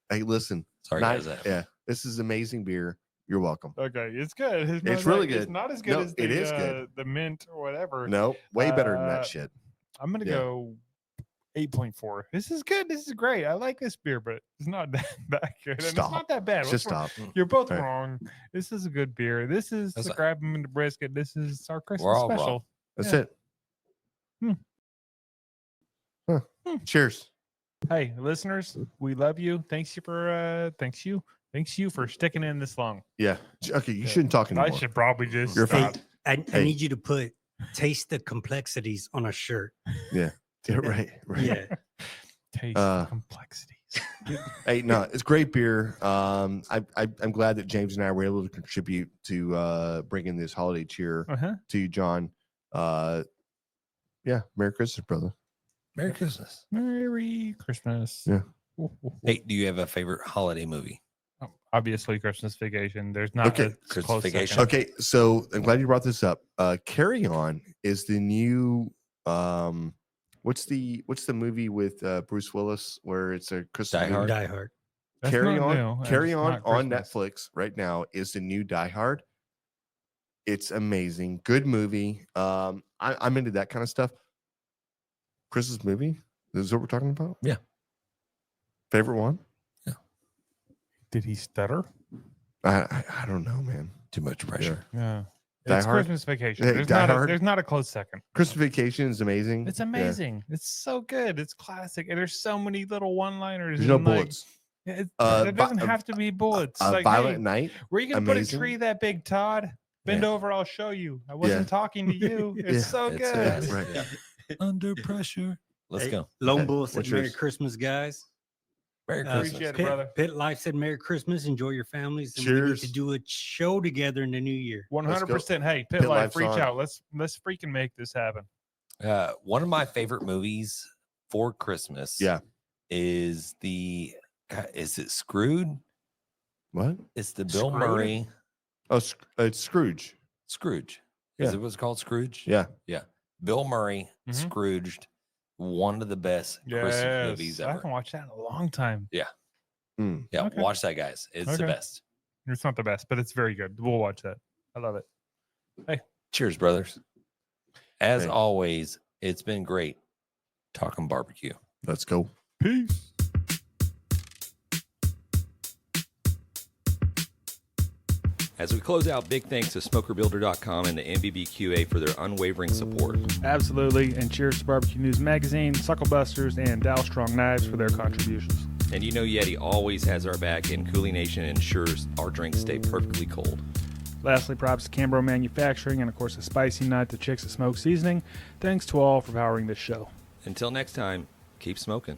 Hey, listen. sorry Nine- guys. yeah, this is amazing beer. You're welcome. Okay, it's good. It's really It's good. not as good No, as the, it is good. the mint or whatever. No, way better than Uh, that shit. I'm gonna Yeah. go 8.4. This is good. This is great. I like this beer, but it's not that good. And Stop. It's not that bad. Just What's wrong? stop. You're both Right. wrong. This is a good beer. This is That's to a- grab them in the brisket. This is our Christmas all wrong. special. That's Yeah. it. Hmm. Huh. Cheers. Hey, listeners, we love you. Thanks you for sticking in this long. Yeah. Okay, you Yeah. shouldn't talk anymore. I should probably just You're stop. fine. I Hey. need you to put taste the complexities on a shirt. Yeah, right. Right. Yeah. Taste Uh, the complexities. Hey, no, it's great beer. I'm glad that James and I were able to contribute to bringing this holiday cheer Uh-huh. to you, John. Yeah, Merry Christmas, brother. Merry Christmas. Merry Christmas. Yeah. Hey, do you have a favorite holiday movie? Obviously, Christmas Vacation. There's not Okay. a Christmas close Vacation. second. Okay, so I'm glad you brought this up. Carry On is the new what's the movie with Bruce Willis where it's a Christmas Die movie? Hard. Die Hard. That's Carry not On, new, Carry it's On not on Christmas. Netflix right now is the new Die Hard. It's amazing, good movie. I'm into that kind of stuff. Christmas movie. This is what we're talking about. Yeah. Favorite one? Did he stutter? I don't know, man. Too much pressure. Yeah. Die It's Hard? Christmas Vacation. Hey, There's Die not, Hard? there's not a close second. Christmas Vacation is amazing. It's Yeah. amazing. It's so good. It's classic. And there's so many little one-liners. There's no and, like, bullets. It, Uh, there doesn't Vi- have to be bullets. Like, Violent hey, Night. where you gonna amazing. put a tree that big, Todd? Bend Yeah. over, I'll show you. I wasn't talking to you. It's Yeah. so It's good. good. Right. Yeah. Under pressure. Let's Hey, go. Lone Hey, Bull what's said Merry yours? Christmas, guys. Merry Appreciate Christmas. it, Pit, brother. Pit Life said Merry Christmas. Enjoy your families. And we need Cheers. to do a show together in the new year. 100%. Hey, Pit Pit Life, Life's reach on. out. Let's freaking make this happen. One of my favorite movies for Christmas. Yeah. Is it Screwed? What? It's the Bill Screwed? Murray Oh, it's Scrooge. Scrooge. Yeah. Is it what's called Scrooge? Yeah. Yeah. Bill Murray, Mhm. Scrooged, one of the best Christmas movies I ever. haven't watched that in a long time. Mm. Yeah, Okay. watch that, guys. It's the Okay. best. It's not the best, but it's very good. We'll watch that. I love it. Cheers, brothers. As Hey. always, it's been great talking barbecue. Let's go. Peace. As we close out, big thanks to SmokerBuilder.com and the MBBQA for their unwavering support. Absolutely. And cheers to Barbecue News Magazine, SUCKLEBUSTERS, and Dow Strong Knives for their contributions. And you know Yeti always has our back, and Coolie Nation ensures our drinks stay perfectly cold. Lastly, props to Cambro Manufacturing and, of course, the Spicy Nut, the Chicks of Smoke Seasoning. Thanks to all for powering this show. Until next time, keep smoking.